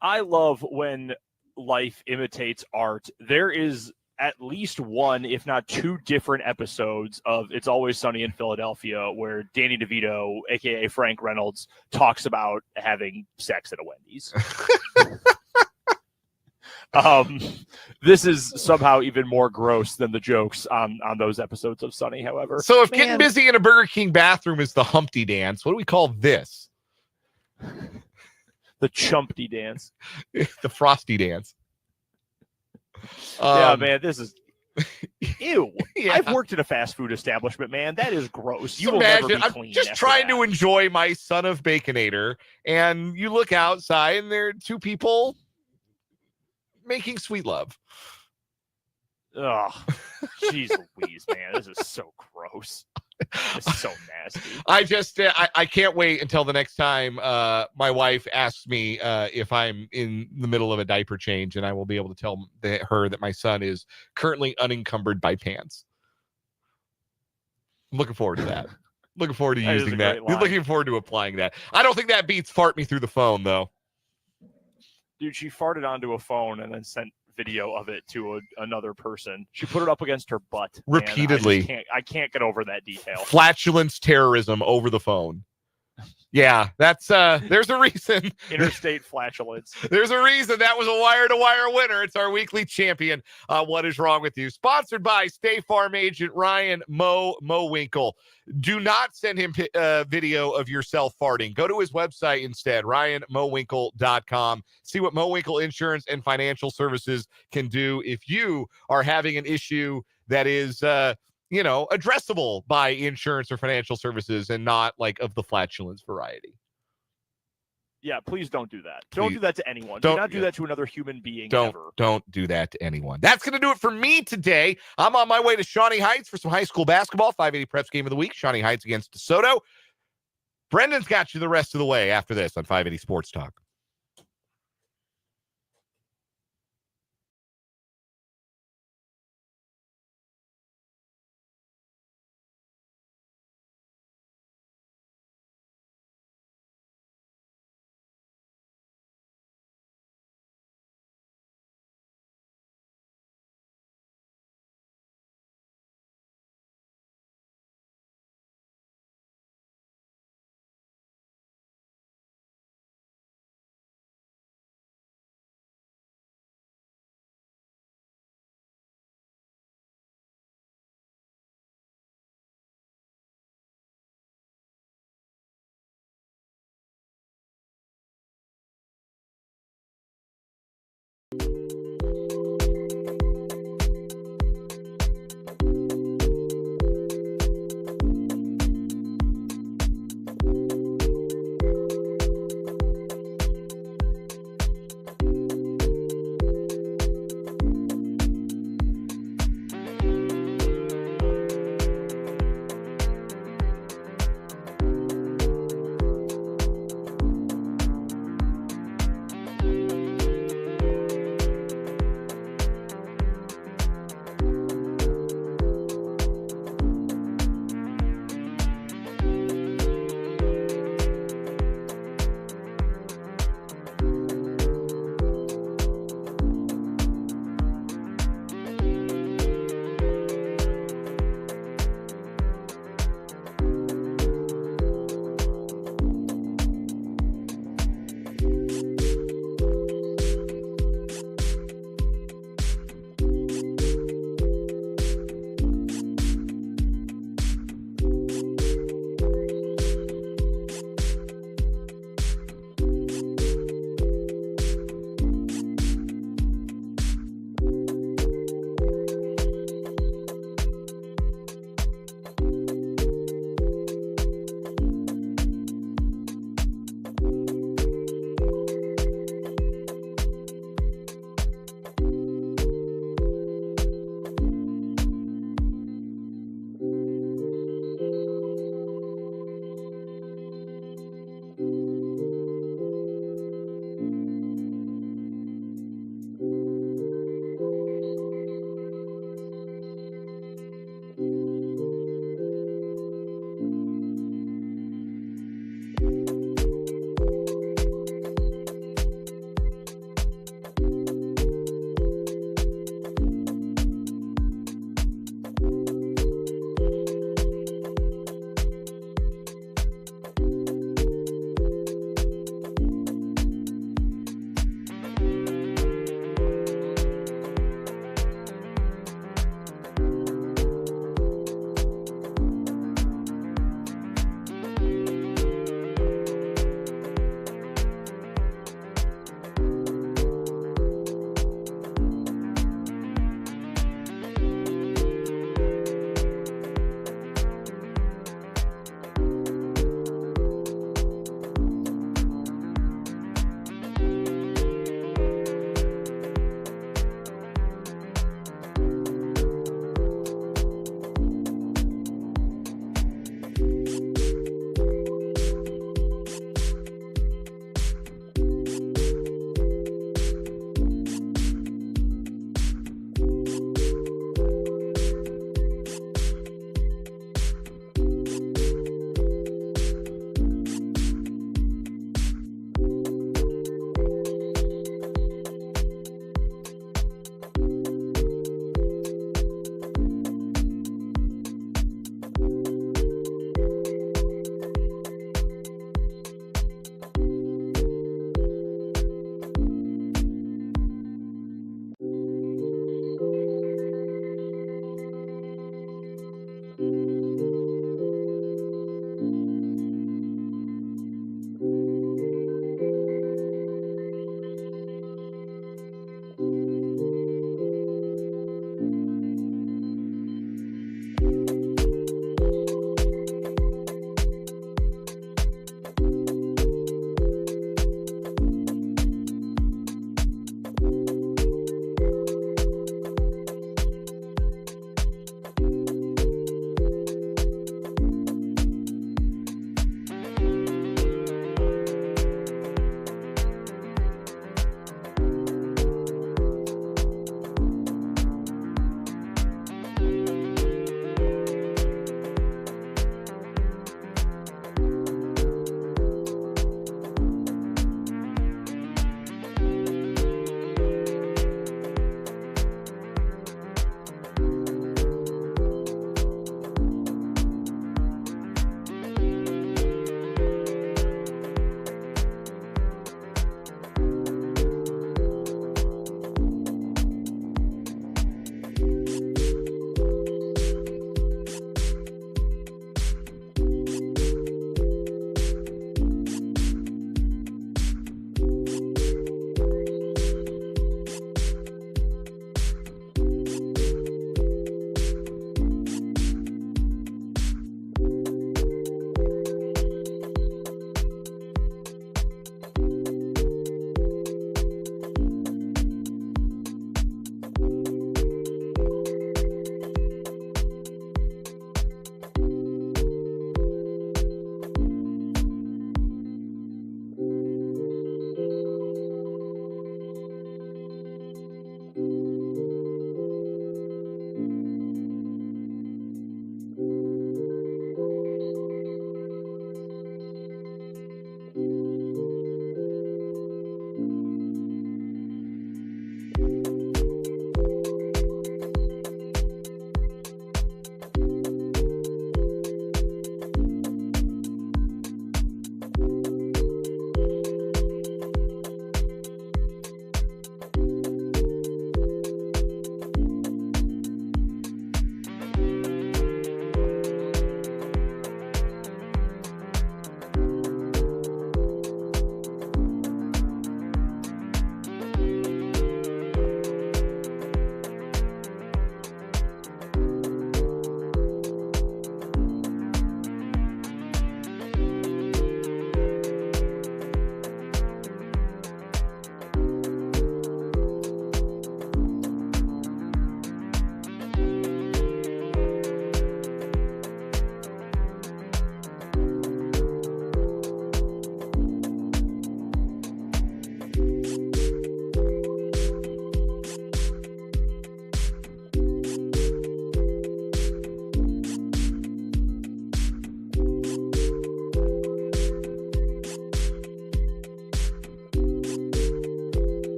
I love when life imitates art. There is at least one, if not two different episodes of It's Always Sunny in Philadelphia where Danny DeVito, aka Frank Reynolds, talks about having sex at a Wendy's. This is somehow even more gross than the jokes on those episodes of Sunny, however. So if getting busy in a Burger King bathroom is the Humpty dance, what do we call this? The Chumpty dance. The Frosty dance. Yeah, man, this is ew. Yeah. I've worked in a fast food establishment, man. That is gross. You Imagine, will never be clean. I'm just after trying that. to enjoy my son of Baconator, and you look outside and there are two people making sweet love. Oh, jeez Louise, man. This is so gross. It's so nasty. I can't wait until the next time my wife asks me if I'm in the middle of a diaper change, and I will be able to tell her that my son is currently unencumbered by pants. I'm looking forward to that. Looking forward to using that. Looking forward to applying that. I don't think that beats fart me through the phone, though. Dude, she farted onto a phone and then sent video of it to another person. She put it up against her butt repeatedly. I can't get over that detail. Flatulence terrorism over the phone. Yeah, that's there's a reason. Interstate flatulence. There's a reason that was a wire-to-wire winner. It's our weekly champion. What is wrong with you? Sponsored by State Farm agent Ryan Mowinkle. Do not send him video of yourself farting. Go to his website instead, ryanmowinkle.com. See what Mowinkle Insurance and Financial Services can do if you are having an issue that is addressable by insurance or financial services and not like of the flatulence variety. Yeah, please don't do that. Don't do that to anyone. Do not do that to another human being ever. Don't do that to anyone. That's going to do it for me today. I'm on my way to Shawnee Heights for some high school basketball. 580 Preps game of the week. Shawnee Heights against DeSoto. Brendan's got you the rest of the way after this on 580 Sports Talk.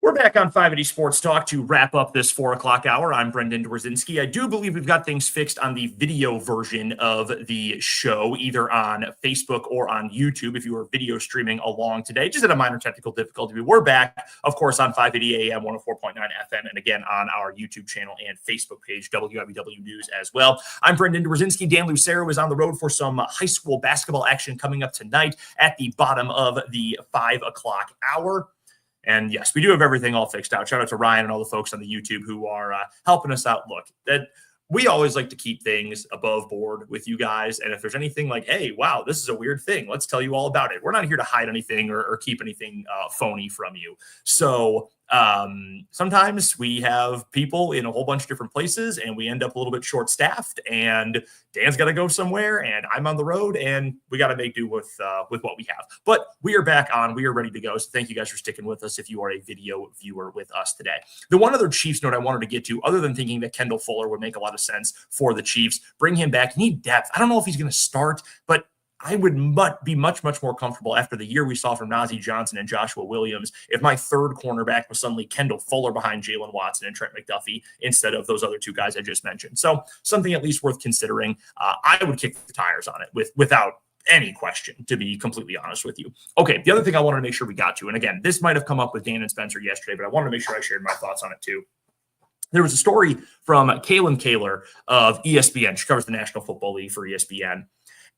We're back on 580 Sports Talk to wrap up this 4 o'clock hour. I'm Brendan Dworzinski. I do believe we've got things fixed on the video version of the show, either on Facebook or on YouTube, if you are video streaming along today. Just had a minor technical difficulty. We're back, of course, on 580 AM, 104.9 FM, and again on our YouTube channel and Facebook page, WIBW News as well. I'm Brendan Dworzinski. Dan Lucero is on the road for some high school basketball action coming up tonight at the bottom of the 5 o'clock hour. And yes, we do have everything all fixed out. Shout out to Ryan and all the folks on the YouTube who are helping us out. Look, that we always like to keep things above board with you guys. And if there's anything like, hey, wow, this is a weird thing, let's tell you all about it. We're not here to hide anything or keep anything phony from you. So sometimes we have people in a whole bunch of different places and we end up a little bit short staffed, and Dan's got to go somewhere and I'm on the road and we got to make do with what we have. But we are back on, we are ready to go. So thank you guys for sticking with us if you are a video viewer with us today. The one other Chiefs note I wanted to get to, other than thinking that Kendall Fuller would make a lot of sense for the Chiefs, bring him back. You need depth. I don't know if he's going to start, but I would be much more comfortable after the year we saw from Najee Johnson and Joshua Williams if my third cornerback was suddenly Kendall Fuller behind Jalen Watson and Trent McDuffie instead of those other two guys I just mentioned. So something at least worth considering. I would kick the tires on it without any question, to be completely honest with you. Okay, the other thing I wanted to make sure we got to, and again, this might have come up with Dan and Spencer yesterday, but I wanted to make sure I shared my thoughts on it too. There was a story from Kaylin Kaler of ESPN. She covers the National Football League for ESPN.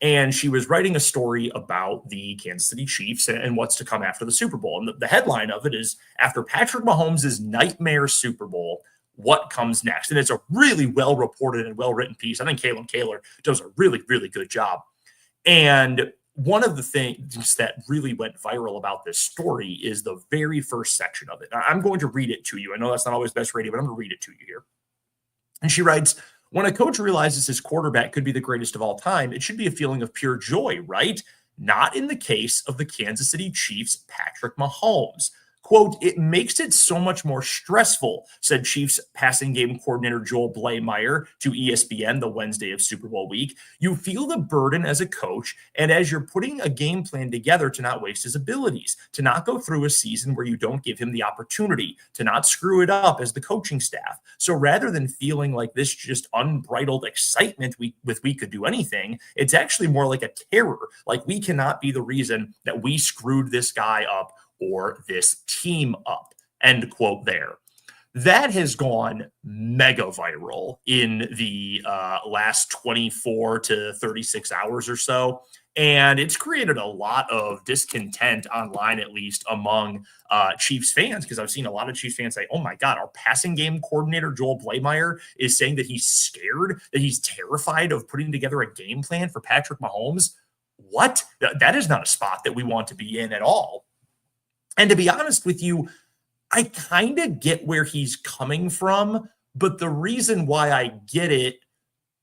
And she was writing a story about the Kansas City Chiefs and what's to come after the Super Bowl. And the headline of it is, after Patrick Mahomes' nightmare Super Bowl, what comes next? And it's a really well-reported and well-written piece. I think Kaylin Kaler does a really good job. And one of the things that really went viral about this story is the very first section of it. I'm going to read it to you. I know that's not always best radio, but I'm going to read it to you here. And she writes, when a coach realizes his quarterback could be the greatest of all time, it should be a feeling of pure joy, right? Not in the case of the Kansas City Chiefs' Patrick Mahomes. Quote, it makes it so much more stressful, said Chiefs passing game coordinator Joel Blameyer to ESPN the Wednesday of Super Bowl week. You feel the burden as a coach and as you're putting a game plan together to not waste his abilities, to not go through a season where you don't give him the opportunity, to not screw it up as the coaching staff. So rather than feeling like this just unbridled excitement we could do anything, it's actually more like a terror. Like we cannot be the reason that we screwed this guy up or this team up, end quote there. That has gone mega viral in the last 24 to 36 hours or so. And it's created a lot of discontent online, at least among Chiefs fans, because I've seen a lot of Chiefs fans say, oh my God, our passing game coordinator, Joel Blameyer, is saying that he's scared, that he's terrified of putting together a game plan for Patrick Mahomes. What? That is not a spot that we want to be in at all. And to be honest with you, I kind of get where he's coming from, but the reason why I get it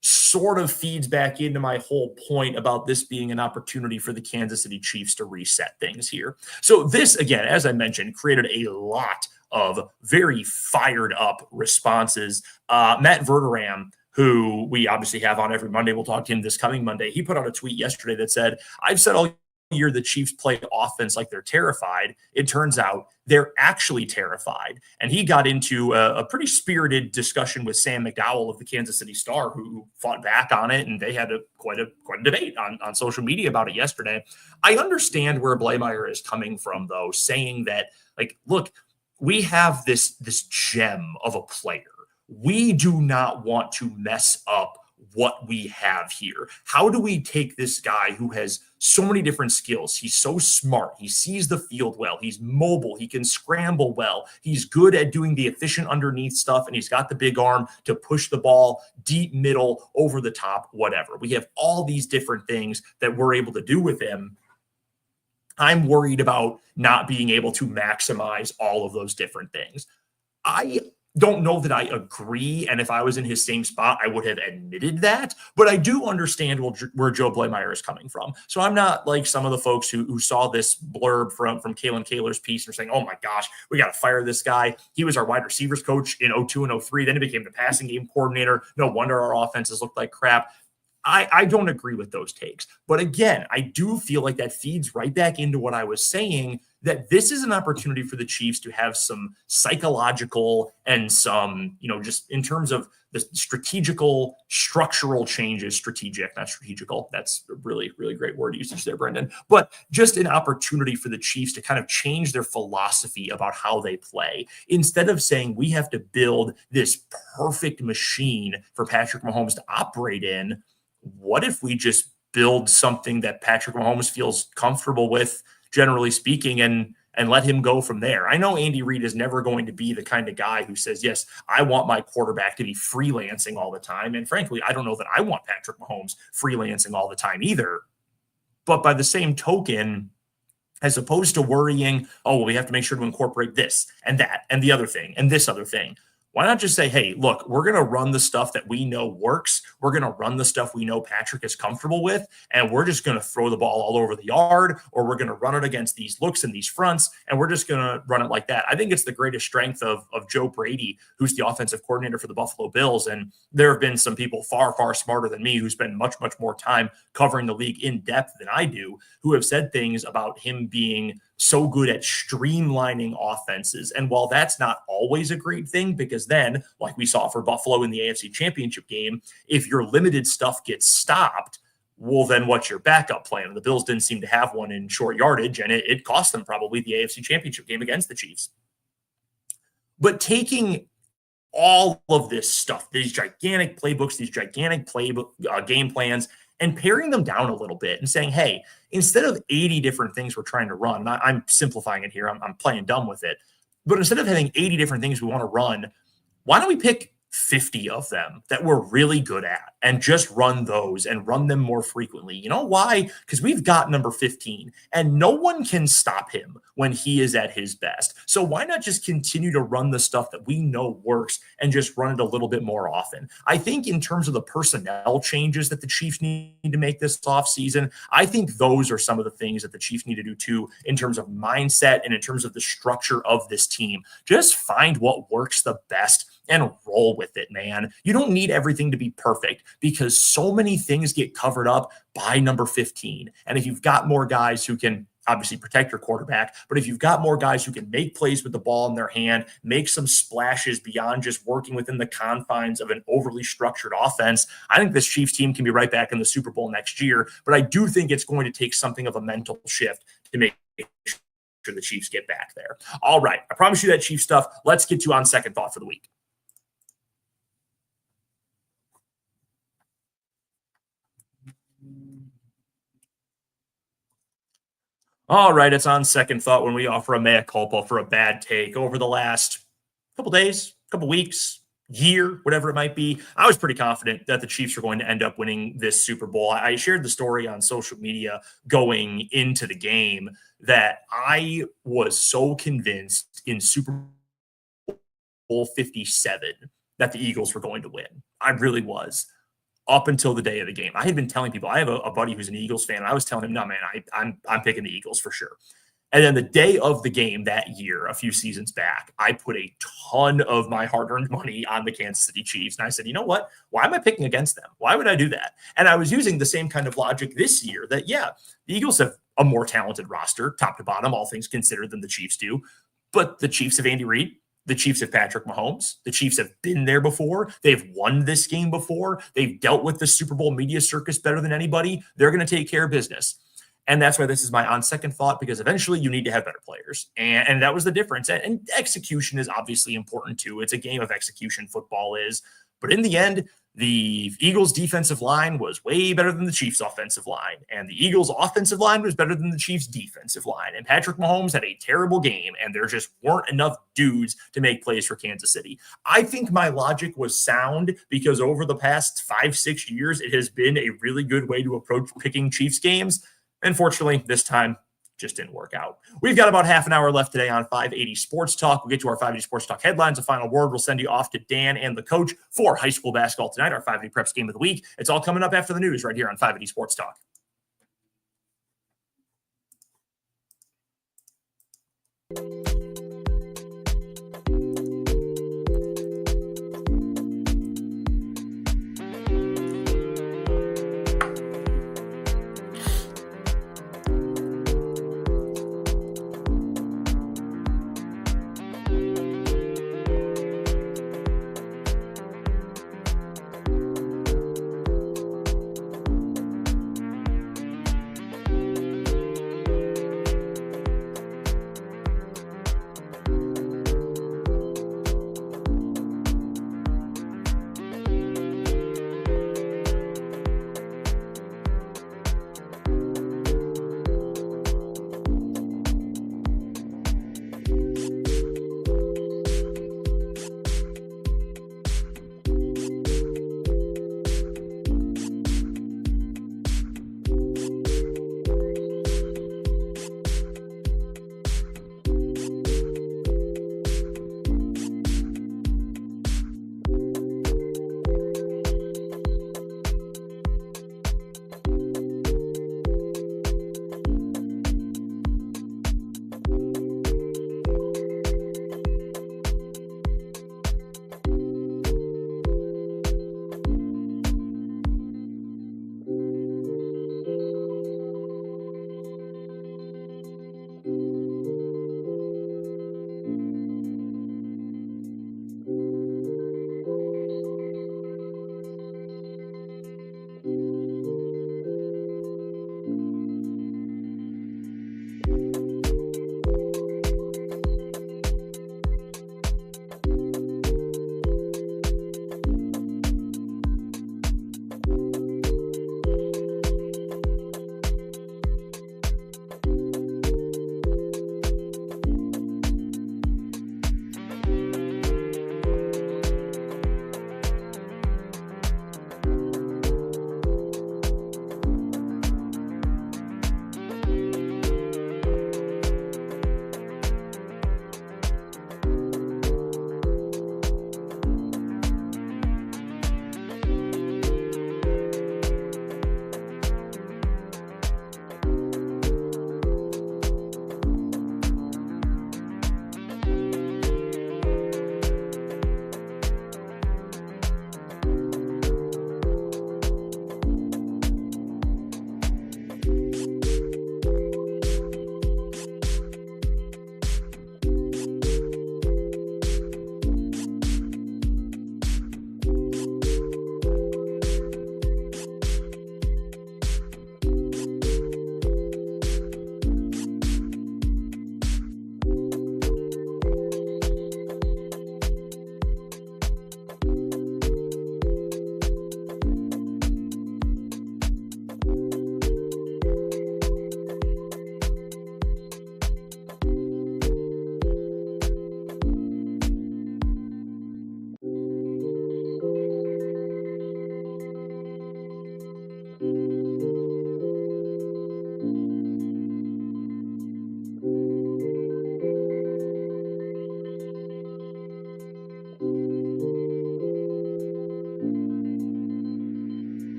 sort of feeds back into my whole point about this being an opportunity for the Kansas City Chiefs to reset things here. So this, again, as I mentioned, created a lot of very fired up responses. Matt Verderam, who we obviously have on every Monday, we'll talk to him this coming Monday, he put out a tweet yesterday that said, I've said all year the Chiefs play offense like they're terrified. It turns out they're actually terrified. And he got into a pretty spirited discussion with Sam McDowell of the Kansas City Star, who fought back on it, and they had quite a debate on social media about it yesterday. I understand where Blameyer is coming from, though, saying that, like, look, we have this gem of a player. We do not want to mess up what we have here. How do we take this guy who has so many different skills? He's so smart. He sees the field well. He's mobile. He can scramble well. He's good at doing the efficient underneath stuff, and he's got the big arm to push the ball deep, middle, over the top, whatever. We have all these different things that we're able to do with him. I'm worried about not being able to maximize all of those different things. I don't know that I agree, and if I was in his same spot, I would have admitted that, but I do understand where Joe Blameyer is coming from. So I'm not like some of the folks who saw this blurb from Kaylin Kaler's piece and are saying, oh my gosh, we got to fire this guy. He was our wide receivers coach in 02 and 03. Then he became the passing game coordinator. No wonder our offenses looked like crap. I don't agree with those takes. But again, I do feel like that feeds right back into what I was saying, that this is an opportunity for the Chiefs to have some psychological and some, just in terms of the strategical, structural changes, strategic, not strategical. That's a really, really great word usage there, Brendan. But just an opportunity for the Chiefs to kind of change their philosophy about how they play. Instead of saying we have to build this perfect machine for Patrick Mahomes to operate in, what if we just build something that Patrick Mahomes feels comfortable with, generally speaking, and let him go from there? I know Andy Reid is never going to be the kind of guy who says, yes, I want my quarterback to be freelancing all the time. And frankly, I don't know that I want Patrick Mahomes freelancing all the time either. But by the same token, as opposed to worrying, oh, well, we have to make sure to incorporate this and that and the other thing and this other thing, why not just say, hey, look, we're going to run the stuff that we know works. We're going to run the stuff we know Patrick is comfortable with, and we're just going to throw the ball all over the yard, or we're going to run it against these looks and these fronts, and we're just going to run it like that. I think it's the greatest strength of Joe Brady, who's the offensive coordinator for the Buffalo Bills, and there have been some people far, far smarter than me who spend much, much more time covering the league in depth than I do, who have said things about him being so good at streamlining offenses. And while that's not always a great thing, because then, like we saw for Buffalo in the AFC Championship game, if your limited stuff gets stopped, well, then what's your backup plan? The Bills didn't seem to have one in short yardage, and it cost them probably the AFC Championship game against the Chiefs. But taking all of this stuff, these gigantic playbooks, these gigantic game plans, and paring them down a little bit and saying, hey, instead of 80 different things we're trying to run, and I'm simplifying it here, I'm playing dumb with it, but instead of having 80 different things we want to run, why don't we pick 50 of them that we're really good at and just run those and run them more frequently? You know why? Because we've got number 15 and no one can stop him when he is at his best. So why not just continue to run the stuff that we know works and just run it a little bit more often? I think in terms of the personnel changes that the Chiefs need to make this offseason, I think those are some of the things that the Chiefs need to do too, in terms of mindset and in terms of the structure of this team. Just find what works the best and roll with it, man. You don't need everything to be perfect because so many things get covered up by number 15. And if you've got more guys who can obviously protect your quarterback, but if you've got more guys who can make plays with the ball in their hand, make some splashes beyond just working within the confines of an overly structured offense, I think this Chiefs team can be right back in the Super Bowl next year. But I do think it's going to take something of a mental shift to make sure the Chiefs get back there. All right. I promise you that Chiefs stuff. Let's get to on second thought for the week. All right, it's on second thought when we offer a mea culpa for a bad take over the last couple days, couple weeks, year, whatever it might be. I was pretty confident that the Chiefs are going to end up winning this Super Bowl. I shared the story on social media going into the game that I was so convinced in Super Bowl 57 that the Eagles were going to win. I really was. Up until the day of the game, I had been telling people, I have a buddy who's an Eagles fan, and I was telling him, no, man, I'm picking the Eagles for sure. And then the day of the game that year, a few seasons back, I put a ton of my hard-earned money on the Kansas City Chiefs. And I said, you know what? Why am I picking against them? Why would I do that? And I was using the same kind of logic this year that, yeah, the Eagles have a more talented roster, top to bottom, all things considered, than the Chiefs do. But the Chiefs have Andy Reid. The Chiefs have Patrick Mahomes. The Chiefs have been there before. They've won this game before. They've dealt with the Super Bowl media circus better than anybody. They're going to take care of business. And that's why this is my on second thought, because eventually you need to have better players. And that was the difference. And execution is obviously important too. It's a game of execution, football is. But in the end, the Eagles' defensive line was way better than the Chiefs' offensive line. And the Eagles' offensive line was better than the Chiefs' defensive line. And Patrick Mahomes had a terrible game, and there just weren't enough dudes to make plays for Kansas City. I think my logic was sound because over the past 5-6 years, it has been a really good way to approach picking Chiefs games. Unfortunately, this time just didn't work out. We've got about half an hour left today on 580 Sports Talk. We'll get to our 580 Sports Talk headlines. A final word. We'll send you off to Dan and the coach for high school basketball tonight, our 580 Preps game of the week. It's all coming up after the news right here on 580 Sports Talk.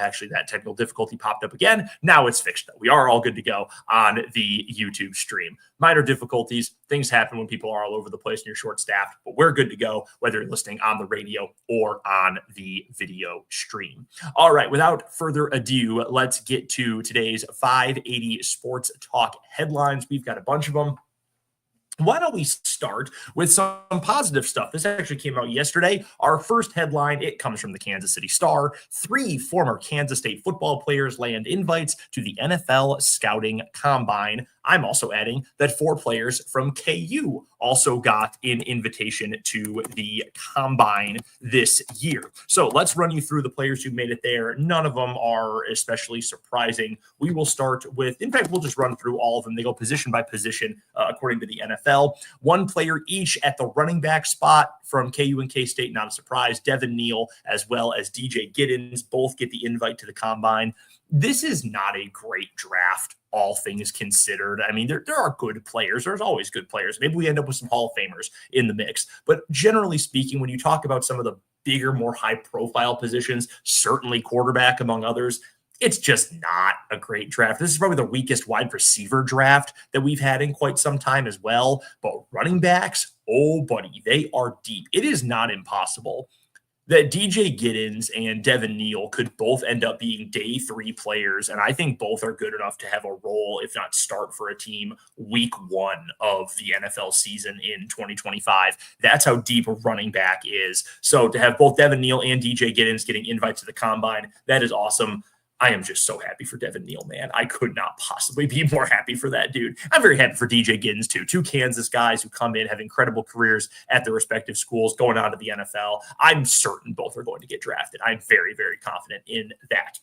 actually that technical difficulty popped up again. Now it's fixed, though. We are all good to go on the YouTube stream. Minor difficulties, things happen when people are all over the place and you're short-staffed, but we're good to go, whether you're listening on the radio or on the video stream. All right, without further ado, let's get to today's 580 Sports Talk headlines. We've got a bunch of them. Why don't we start with some positive stuff? This actually came out yesterday. Our first headline, it comes from the Kansas City Star. 3 former Kansas State football players land invites to the NFL Scouting Combine. I'm also adding that 4 players from KU also got an invitation to the Combine this year. So let's run you through the players who made it there. None of them are especially surprising. We will start with, in fact, we'll just run through all of them. They go position by position according to the NFL. 1 player each at the running back spot from KU and K-State, not a surprise. Devin Neal as well as DJ Giddens both get the invite to the Combine. This is not a great draft, all things considered. I mean, there are good players. There's always good players. Maybe we end up with some Hall of Famers in the mix. But generally speaking, when you talk about some of the bigger, more high-profile positions, certainly quarterback among others, it's just not a great draft. This is probably the weakest wide receiver draft that we've had in quite some time as well. But running backs, oh, buddy, they are deep. It is not impossible that DJ Giddens and Devin Neal could both end up being day 3 players, and I think both are good enough to have a role, if not start for a team week 1 of the NFL season in 2025. That's how deep a running back is. So to have both Devin Neal and DJ Giddens getting invites to the Combine, that is awesome. I am just so happy for Devin Neal, man. I could not possibly be more happy for that dude. I'm very happy for DJ Giddens, too. 2 Kansas guys who come in, have incredible careers at their respective schools, going on to the NFL. I'm certain both are going to get drafted. I'm very, very confident in that.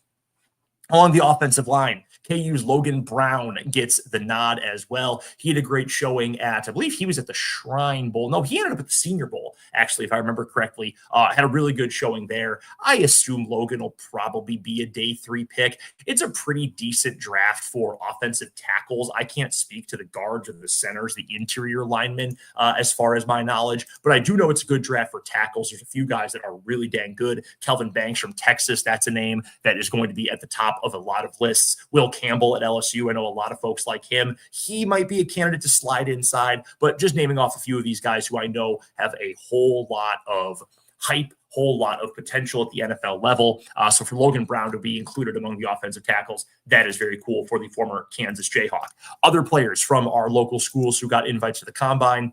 On the offensive line, KU's Logan Brown gets the nod as well. He had a great showing at, I believe he was at the Shrine Bowl. No, he ended up at the Senior Bowl, actually, if I remember correctly. Had a really good showing there. I assume Logan will probably be a day 3 pick. It's a pretty decent draft for offensive tackles. I can't speak to the guards or the centers, the interior linemen, as far as my knowledge, but I do know it's a good draft for tackles. There's a few guys that are really dang good. Kelvin Banks from Texas, that's a name that is going to be at the top of a lot of lists. Will Campbell at LSU, I know a lot of folks like him. He might be a candidate to slide inside, but just naming off a few of these guys who I know have a whole lot of hype, whole lot of potential at the NFL level. So for Logan Brown to be included among the offensive tackles, that is very cool for the former Kansas Jayhawk. Other players from our local schools who got invites to the Combine,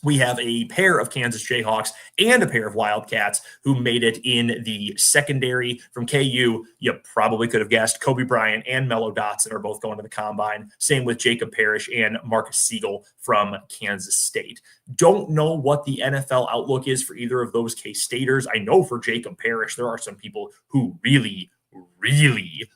we have a pair of Kansas Jayhawks and a pair of Wildcats who made it in the secondary. From KU, you probably could have guessed Kobe Bryant and Mello Dotson are both going to the Combine. Same with Jacob Parrish and Marcus Siegel from Kansas State. Don't know what the NFL outlook is for either of those K-Staters. I know for Jacob Parrish, there are some people who really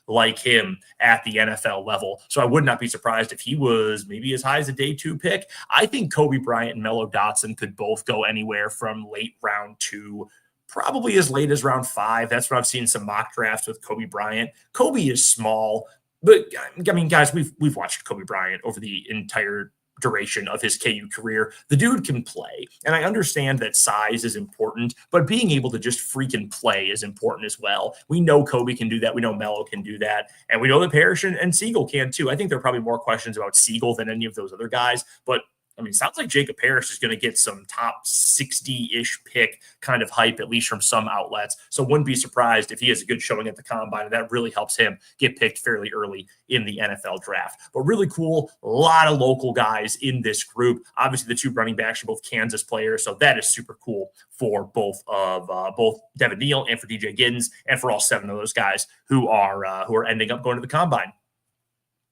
like him at the NFL level. So I would not be surprised if he was maybe as high as a day 2 pick. I think Kobe Bryant and Mello Dotson could both go anywhere from late round 2, probably as late as round 5. That's what I've seen some mock drafts with Kobe Bryant. Kobe is small, but I mean, guys, we've watched Kobe Bryant over the entire duration of his KU career. The dude can play, and I understand that size is important, but being able to just freaking play is important as well. We know Kobe can do that. We know Mello can do that, and we know that Parrish and Siegel can too. I think there are probably more questions about Siegel than any of those other guys, but I mean, it sounds like Jacob Parrish is going to get some top 60-ish pick kind of hype, at least from some outlets. So wouldn't be surprised if he has a good showing at the Combine, and that really helps him get picked fairly early in the NFL draft. But really cool, a lot of local guys in this group. Obviously, the 2 running backs are both Kansas players, so that is super cool for both Devin Neal and for DJ Giddens, and for all 7 of those guys who are ending up going to the Combine.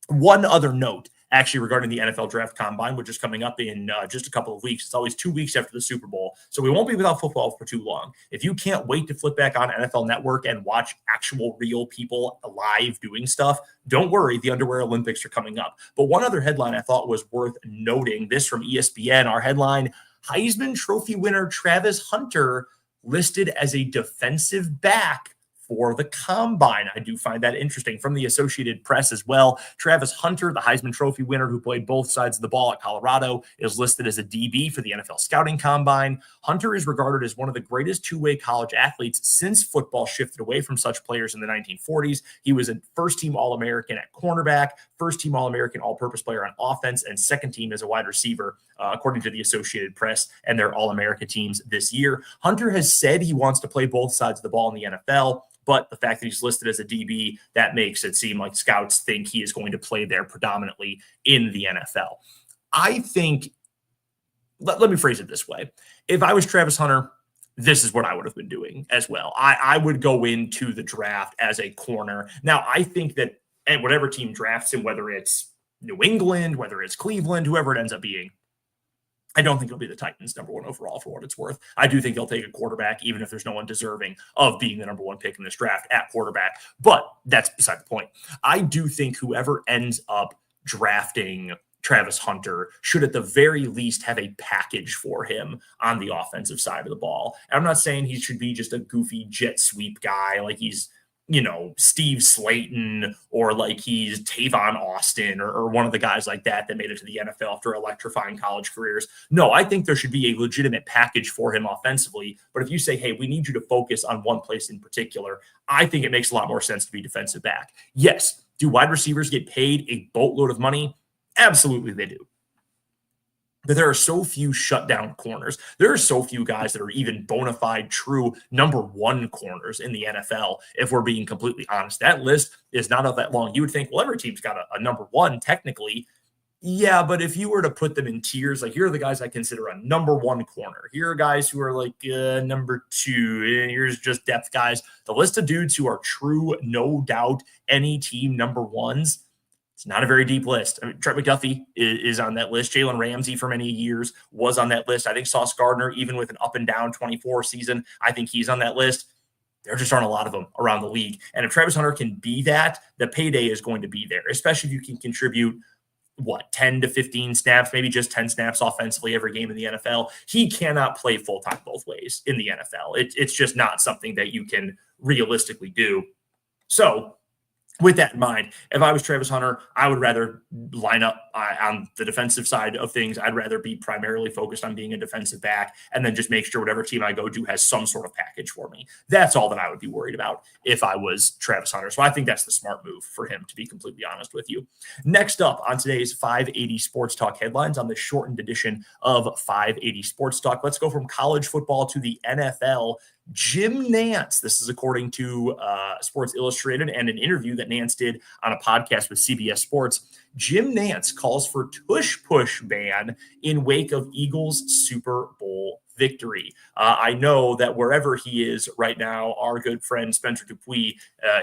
One other note, actually, regarding the NFL Draft Combine, which is coming up in just a couple of weeks. It's always 2 weeks after the Super Bowl, so we won't be without football for too long. If you can't wait to flip back on NFL Network and watch actual real people live doing stuff, don't worry, the Underwear Olympics are coming up. But one other headline I thought was worth noting, this from ESPN, our headline, Heisman Trophy winner Travis Hunter listed as a defensive back for the combine. I do find that interesting. From the Associated Press as well, Travis Hunter, the Heisman Trophy winner who played both sides of the ball at Colorado, is listed as a DB for the NFL Scouting Combine. Hunter is regarded as one of the greatest two-way college athletes since football shifted away from such players in the 1940s. He was a first-team All-American at cornerback, first-team All-American all-purpose player on offense, and second-team as a wide receiver, according to the Associated Press and their All-American teams this year. Hunter has said he wants to play both sides of the ball in the NFL, but the fact that he's listed as a DB, that makes it seem like scouts think he is going to play there predominantly in the NFL. I think, let me phrase it this way. If I was Travis Hunter, this is what I would have been doing as well. I would go into the draft as a corner. Now, I think that and whatever team drafts him, whether it's New England, whether it's Cleveland, whoever it ends up being, I don't think it'll be the Titans number 1 overall for what it's worth. I do think they'll take a quarterback, even if there's no one deserving of being the number 1 pick in this draft at quarterback. But that's beside the point. I do think whoever ends up drafting Travis Hunter should at the very least have a package for him on the offensive side of the ball. And I'm not saying he should be just a goofy jet sweep guy like he's, Steve Slayton or like he's Tavon Austin or one of the guys like that made it to the NFL after electrifying college careers. No, I think there should be a legitimate package for him offensively. But if you say, hey, we need you to focus on one place in particular, I think it makes a lot more sense to be defensive back. Yes. Do wide receivers get paid a boatload of money? Absolutely they do. But there are so few shutdown corners. There are so few guys that are even bona fide, true number 1 corners in the NFL, if we're being completely honest. That list is not all that long. You would think, well, every team's got a number 1 technically. Yeah, but if you were to put them in tiers, like here are the guys I consider a number 1 corner. Here are guys who are like number 2, and here's just depth guys. The list of dudes who are true, no doubt, any team number 1s, it's not a very deep list. I mean, Trent McDuffie is on that list. Jalen Ramsey for many years was on that list. I think Sauce Gardner, even with an up and down 24 season, I think he's on that list. There just aren't a lot of them around the league. And if Travis Hunter can be that, the payday is going to be there, especially if you can contribute 10 to 15 snaps, maybe just 10 snaps offensively every game in the NFL. He cannot play full-time both ways in the NFL. It's just not something that you can realistically do. So with that in mind, if I was Travis Hunter, I would rather line up on the defensive side of things. I'd rather be primarily focused on being a defensive back and then just make sure whatever team I go to has some sort of package for me. That's all that I would be worried about if I was Travis Hunter. So I think that's the smart move for him, to be completely honest with you. Next up on today's 580 Sports Talk headlines on the shortened edition of 580 Sports Talk, let's go from college football to the NFL. Jim Nantz, this is according to Sports Illustrated and an interview that Nantz did on a podcast with CBS Sports. Jim Nantz calls for tush-push ban in wake of Eagles Super Bowl victory. I know that wherever he is right now, our good friend Spencer Dupuis,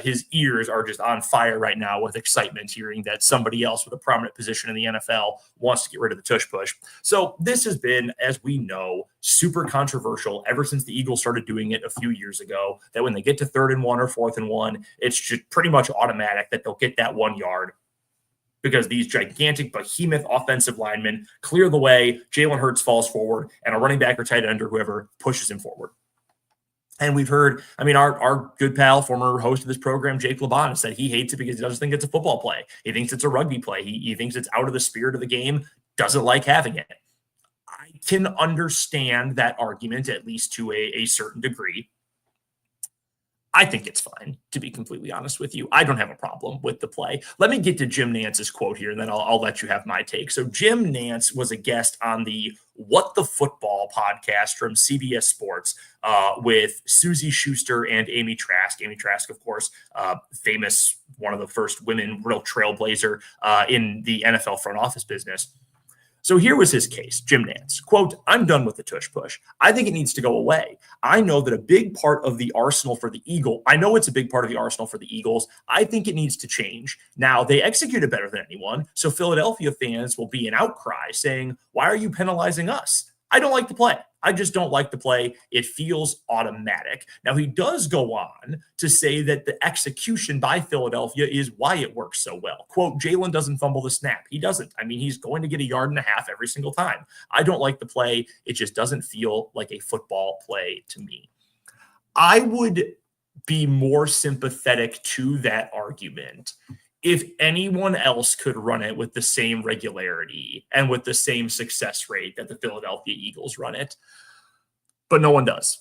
his ears are just on fire right now with excitement hearing that somebody else with a prominent position in the NFL wants to get rid of the tush-push. So this has been, as we know, super controversial ever since the Eagles started doing it a few years ago, that when they get to 3rd and 1 or 4th and 1, it's just pretty much automatic that they'll get that 1 yard, because these gigantic behemoth offensive linemen clear the way, Jalen Hurts falls forward, and a running back or tight end or whoever pushes him forward. And we've heard, our good pal, former host of this program, Jake LeBon, said he hates it because he doesn't think it's a football play. He thinks it's a rugby play. He thinks it's out of the spirit of the game, doesn't like having it. I can understand that argument, at least to a certain degree. I think it's fine, to be completely honest with you. I don't have a problem with the play. Let me get to Jim Nantz's quote here, and then I'll let you have my take. So Jim Nantz was a guest on the What the Football podcast from CBS Sports with Susie Schuster and Amy Trask. Amy Trask, of course, famous, one of the first women, real trailblazer in the NFL front office business. So here was his case, Jim Nantz. Quote, "I'm done with the tush push. I think it needs to go away. I know that a big part of the arsenal for the Eagles, I know it's a big part of the arsenal for the Eagles. I think it needs to change. Now, they executed better than anyone, so Philadelphia fans will be an outcry saying, why are you penalizing us? I don't like the play. I just don't like the play. It feels automatic." Now, he does go on to say that the execution by Philadelphia is why it works so well. Quote, "Jalen doesn't fumble the snap. He doesn't. He's going to get 1.5 yards every single time. I don't like the play. It just doesn't feel like a football play to me." I would be more sympathetic to that argument if anyone else could run it with the same regularity and with the same success rate that the Philadelphia Eagles run it. But no one does.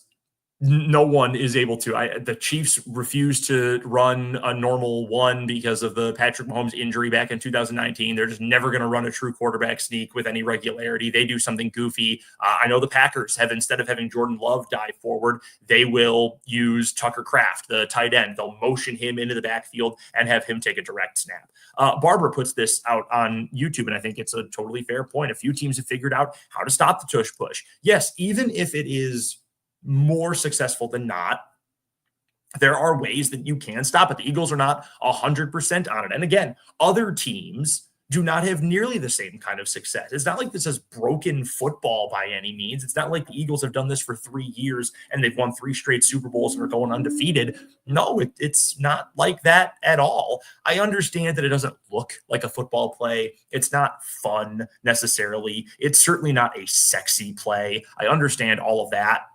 No one is able to. The Chiefs refuse to run a normal one because of the Patrick Mahomes injury back in 2019. They're just never going to run a true quarterback sneak with any regularity. They do something goofy. I know the Packers have, instead of having Jordan Love dive forward, they will use Tucker Kraft, the tight end. They'll motion him into the backfield and have him take a direct snap. Barbara puts this out on YouTube, and I think it's a totally fair point. A few teams have figured out how to stop the tush push. Yes, even if it is more successful than not, there are ways that you can stop it. The Eagles are not 100% on it. And again, other teams do not have nearly the same kind of success. It's not like this is broken football by any means. It's not like the Eagles have done this for 3 years and they've won 3 straight Super Bowls and are going undefeated. No, it's not like that at all. I understand that it doesn't look like a football play. It's not fun necessarily. It's certainly not a sexy play. I understand all of that.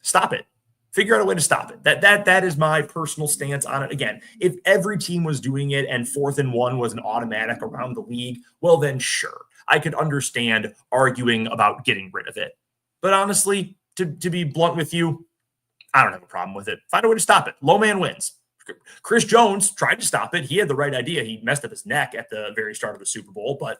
Stop it. Figure out a way to stop it. That is my personal stance on it. Again, if every team was doing it and 4th and 1 was an automatic around the league, well, then sure, I could understand arguing about getting rid of it. But honestly, to be blunt with you, I don't have a problem with it. Find a way to stop it. Low man wins. Chris Jones tried to stop it. He had the right idea. He messed up his neck at the very start of the Super Bowl, but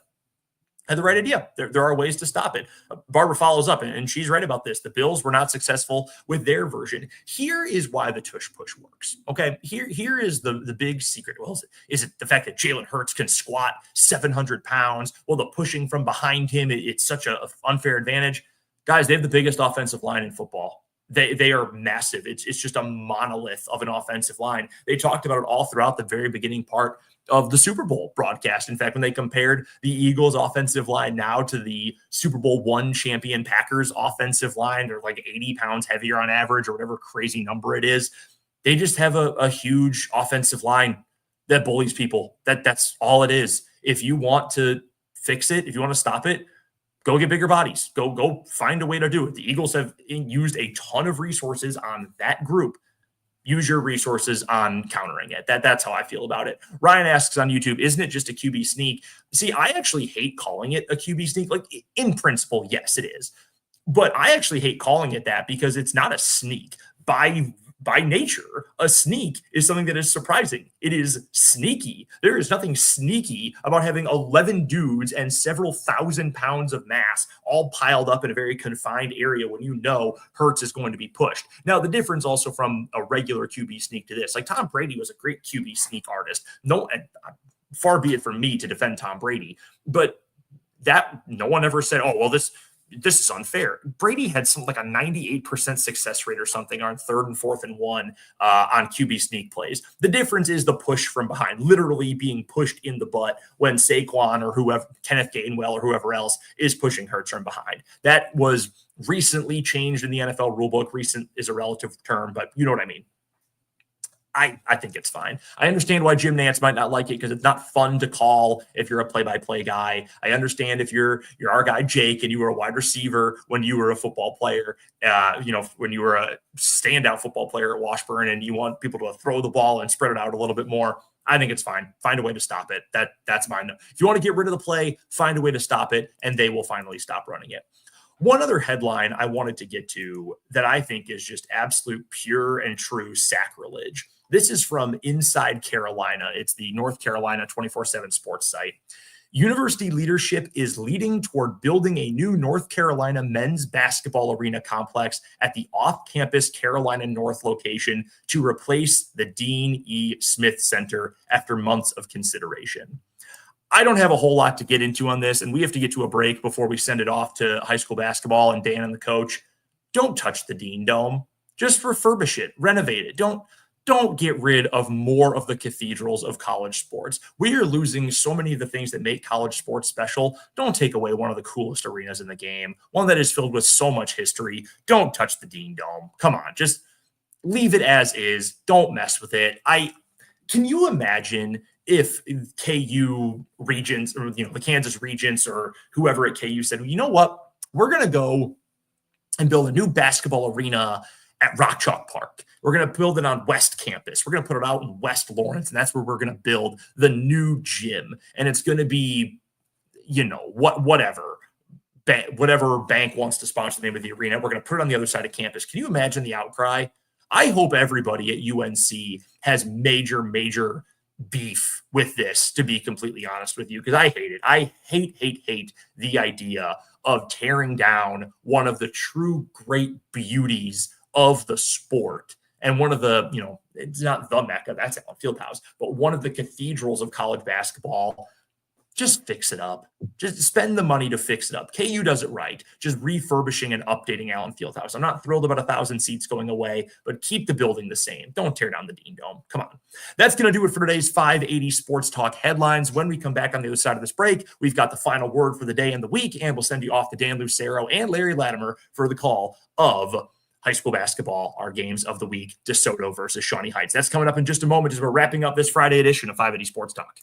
had the right idea. There are ways to stop it. Barbara follows up, and she's right about this. The Bills were not successful with their version. Here is why the tush push works. Okay, here is the big secret. Well, is it the fact that Jalen Hurts can squat 700 pounds? Well, the pushing from behind him, it's such an unfair advantage. Guys, they have the biggest offensive line in football. They are massive. It's just a monolith of an offensive line. They talked about it all throughout the very beginning part of the Super Bowl broadcast. In fact, when they compared the Eagles offensive line now to the Super Bowl I champion Packers offensive line, they're like 80 pounds heavier on average or whatever crazy number it is. They just have a huge offensive line that bullies people. That's all it is. If you want to fix it, if you want to stop it, go get bigger bodies. Go find a way to do it. The Eagles have used a ton of resources on that group. Use your resources on countering it. That's how I feel about it. Ryan asks on YouTube, isn't it just a QB sneak? See, I actually hate calling it a QB sneak. Like, in principle, yes, it is. But I actually hate calling it that because it's not a sneak. By nature, a sneak is something that is surprising. It is sneaky. There is nothing sneaky about having 11 dudes and several thousand pounds of mass all piled up in a very confined area when you know Hurts is going to be pushed. Now, the difference also from a regular QB sneak to this, like Tom Brady was a great QB sneak artist. No, far be it from me to defend Tom Brady, but that no one ever said, oh, well, this is unfair. Brady had some like a 98% success rate or something on 3rd and 4th and 1 on QB sneak plays. The difference is the push from behind, literally being pushed in the butt when Saquon or whoever, Kenneth Gainwell or whoever else is pushing Hurts from behind. That was recently changed in the NFL rulebook. Recent is a relative term, but you know what I mean. I think it's fine. I understand why Jim Nantz might not like it because it's not fun to call if you're a play-by-play guy. I understand if you're our guy Jake and you were a wide receiver when you were a football player, when you were a standout football player at Washburn and you want people to throw the ball and spread it out a little bit more. I think it's fine. Find a way to stop it. That's mine. If you want to get rid of the play, find a way to stop it, and they will finally stop running it. One other headline I wanted to get to that I think is just absolute pure and true sacrilege. This is from Inside Carolina. It's the North Carolina 24/7 sports site. University leadership is leading toward building a new North Carolina men's basketball arena complex at the off-campus Carolina North location to replace the Dean E. Smith Center after months of consideration. I don't have a whole lot to get into on this, and we have to get to a break before we send it off to high school basketball and Dan and the coach. Don't touch the Dean Dome. Just refurbish it, renovate it. Don't get rid of more of the cathedrals of college sports. We are losing so many of the things that make college sports special. Don't take away one of the coolest arenas in the game, one that is filled with so much history. Don't touch the Dean Dome. Come on, just leave it as is. Don't mess with it. Can you imagine if KU Regents or the Kansas Regents or whoever at KU said, you know what, we're going to go and build a new basketball arena at Rock Chalk Park. We're going to build it on West Campus. We're going to put it out in West Lawrence, and that's where we're going to build the new gym. And it's going to be, whatever bank wants to sponsor the name of the arena. We're going to put it on the other side of campus. Can you imagine the outcry? I hope everybody at UNC has major beef with this, to be completely honest with you, because I hate it. I hate the idea of tearing down one of the true great beauties of the sport. And one of the, it's not the Mecca, that's Allen Fieldhouse, but one of the cathedrals of college basketball. Just fix it up. Just spend the money to fix it up. KU does it right. Just refurbishing and updating Allen Fieldhouse. I'm not thrilled about 1,000 seats going away, but keep the building the same. Don't tear down the Dean Dome. Come on. That's going to do it for today's 580 Sports Talk headlines. When we come back on the other side of this break, we've got the final word for the day and the week, and we'll send you off to Dan Lucero and Larry Latimer for the call of high school basketball, our games of the week, DeSoto versus Shawnee Heights. That's coming up in just a moment as we're wrapping up this Friday edition of 580 Sports Talk.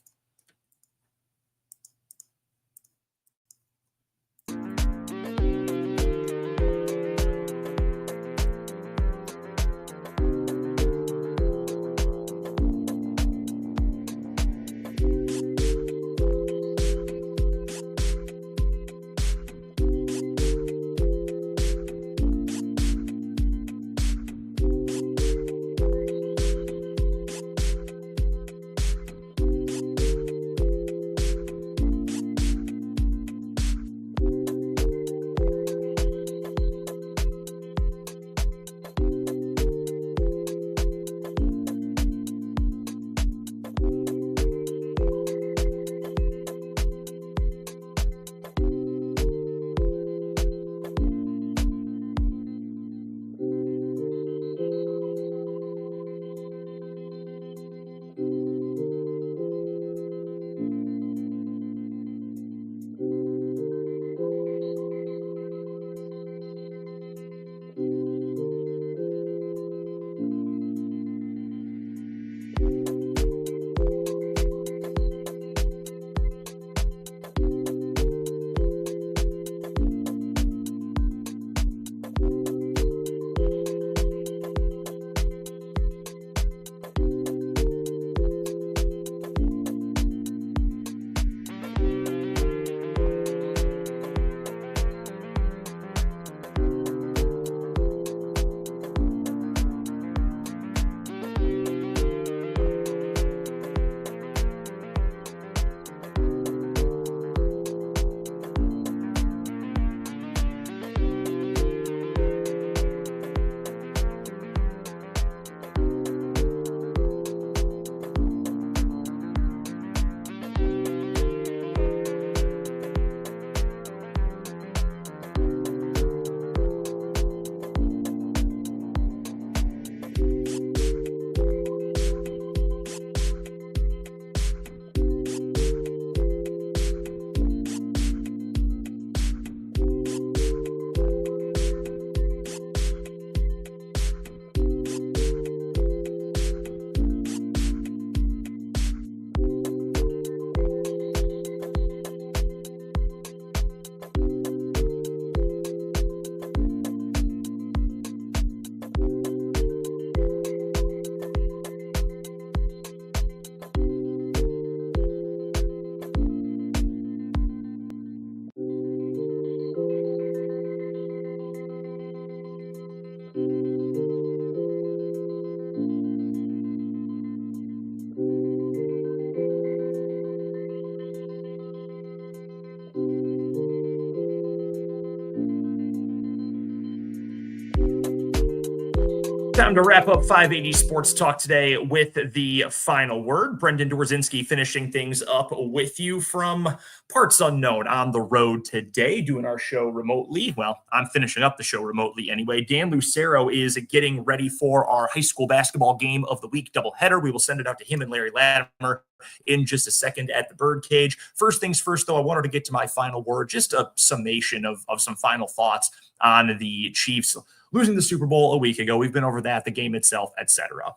Time to wrap up 580 Sports Talk today with the final word. Brendan Dorzinski finishing things up with you from parts unknown on the road today, doing our show remotely. Well, I'm finishing up the show remotely anyway. Dan Lucero is getting ready for our high school basketball game of the week doubleheader. We will send it out to him and Larry Latimer in just a second at the Birdcage. First things first, though, I wanted to get to my final word, just a summation of some final thoughts on the Chiefs losing the Super Bowl a week ago. We've been over that, the game itself, etc.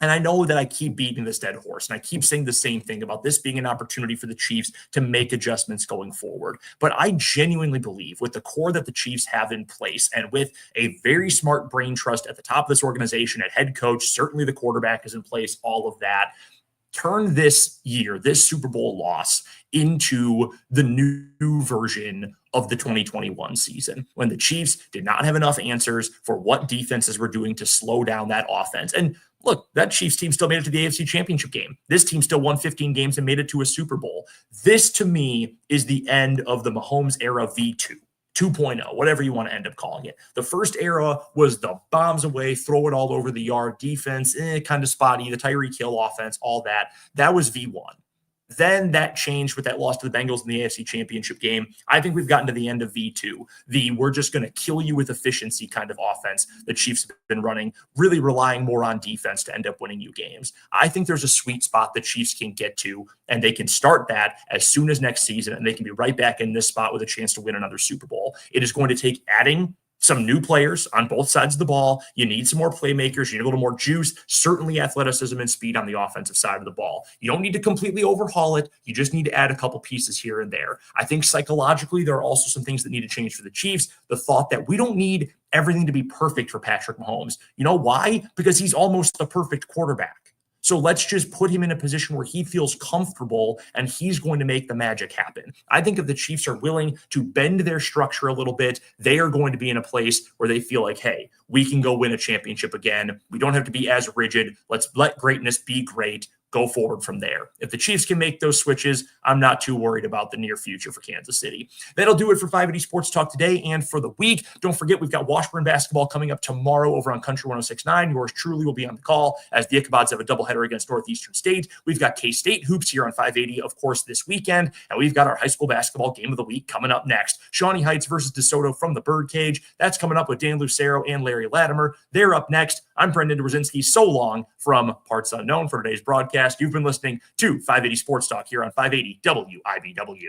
And I know that I keep beating this dead horse, and I keep saying the same thing about this being an opportunity for the Chiefs to make adjustments going forward. But I genuinely believe with the core that the Chiefs have in place and with a very smart brain trust at the top of this organization, at head coach, certainly the quarterback is in place, all of that, turn this year, this Super Bowl loss, into the new version of the 2021 season, when the Chiefs did not have enough answers for what defenses were doing to slow down that offense. And look, that Chiefs team still made it to the AFC Championship game. This team still won 15 games and made it to a Super Bowl. This, to me, is the end of the Mahomes era V2. 2.0, whatever you want to end up calling it. The first era was the bombs away, throw it all over the yard, defense, kind of spotty, the Tyreek Hill offense, all that. That was V1. Then that changed with that loss to the Bengals in the AFC Championship game. I think we've gotten to the end of V2. We're just going to kill you with efficiency kind of offense the Chiefs have been running, really relying more on defense to end up winning you games. I think there's a sweet spot the Chiefs can get to, and they can start that as soon as next season, and they can be right back in this spot with a chance to win another Super Bowl. It is going to take adding some new players on both sides of the ball. You need some more playmakers. You need a little more juice, certainly athleticism and speed on the offensive side of the ball. You don't need to completely overhaul it. You just need to add a couple pieces here and there. I think psychologically, there are also some things that need to change for the Chiefs. The thought that we don't need everything to be perfect for Patrick Mahomes. You know why? Because he's almost the perfect quarterback. So let's just put him in a position where he feels comfortable and he's going to make the magic happen. I think if the Chiefs are willing to bend their structure a little bit, they are going to be in a place where they feel like, hey, we can go win a championship again. We don't have to be as rigid. Let's let greatness be great. Go forward from there. If the Chiefs can make those switches, I'm not too worried about the near future for Kansas City. That'll do it for 580 Sports Talk today and for the week. Don't forget, we've got Washburn basketball coming up tomorrow over on Country 106.9. Yours truly will be on the call as the Ichabods have a doubleheader against Northeastern State. We've got K-State hoops here on 580, of course, this weekend. And we've got our high school basketball game of the week coming up next. Shawnee Heights versus DeSoto from the Birdcage. That's coming up with Dan Lucero and Larry Latimer. They're up next. I'm Brendan Dworzinski. So long from Parts Unknown for today's broadcast. You've been listening to 580 Sports Talk here on 580 WIBW.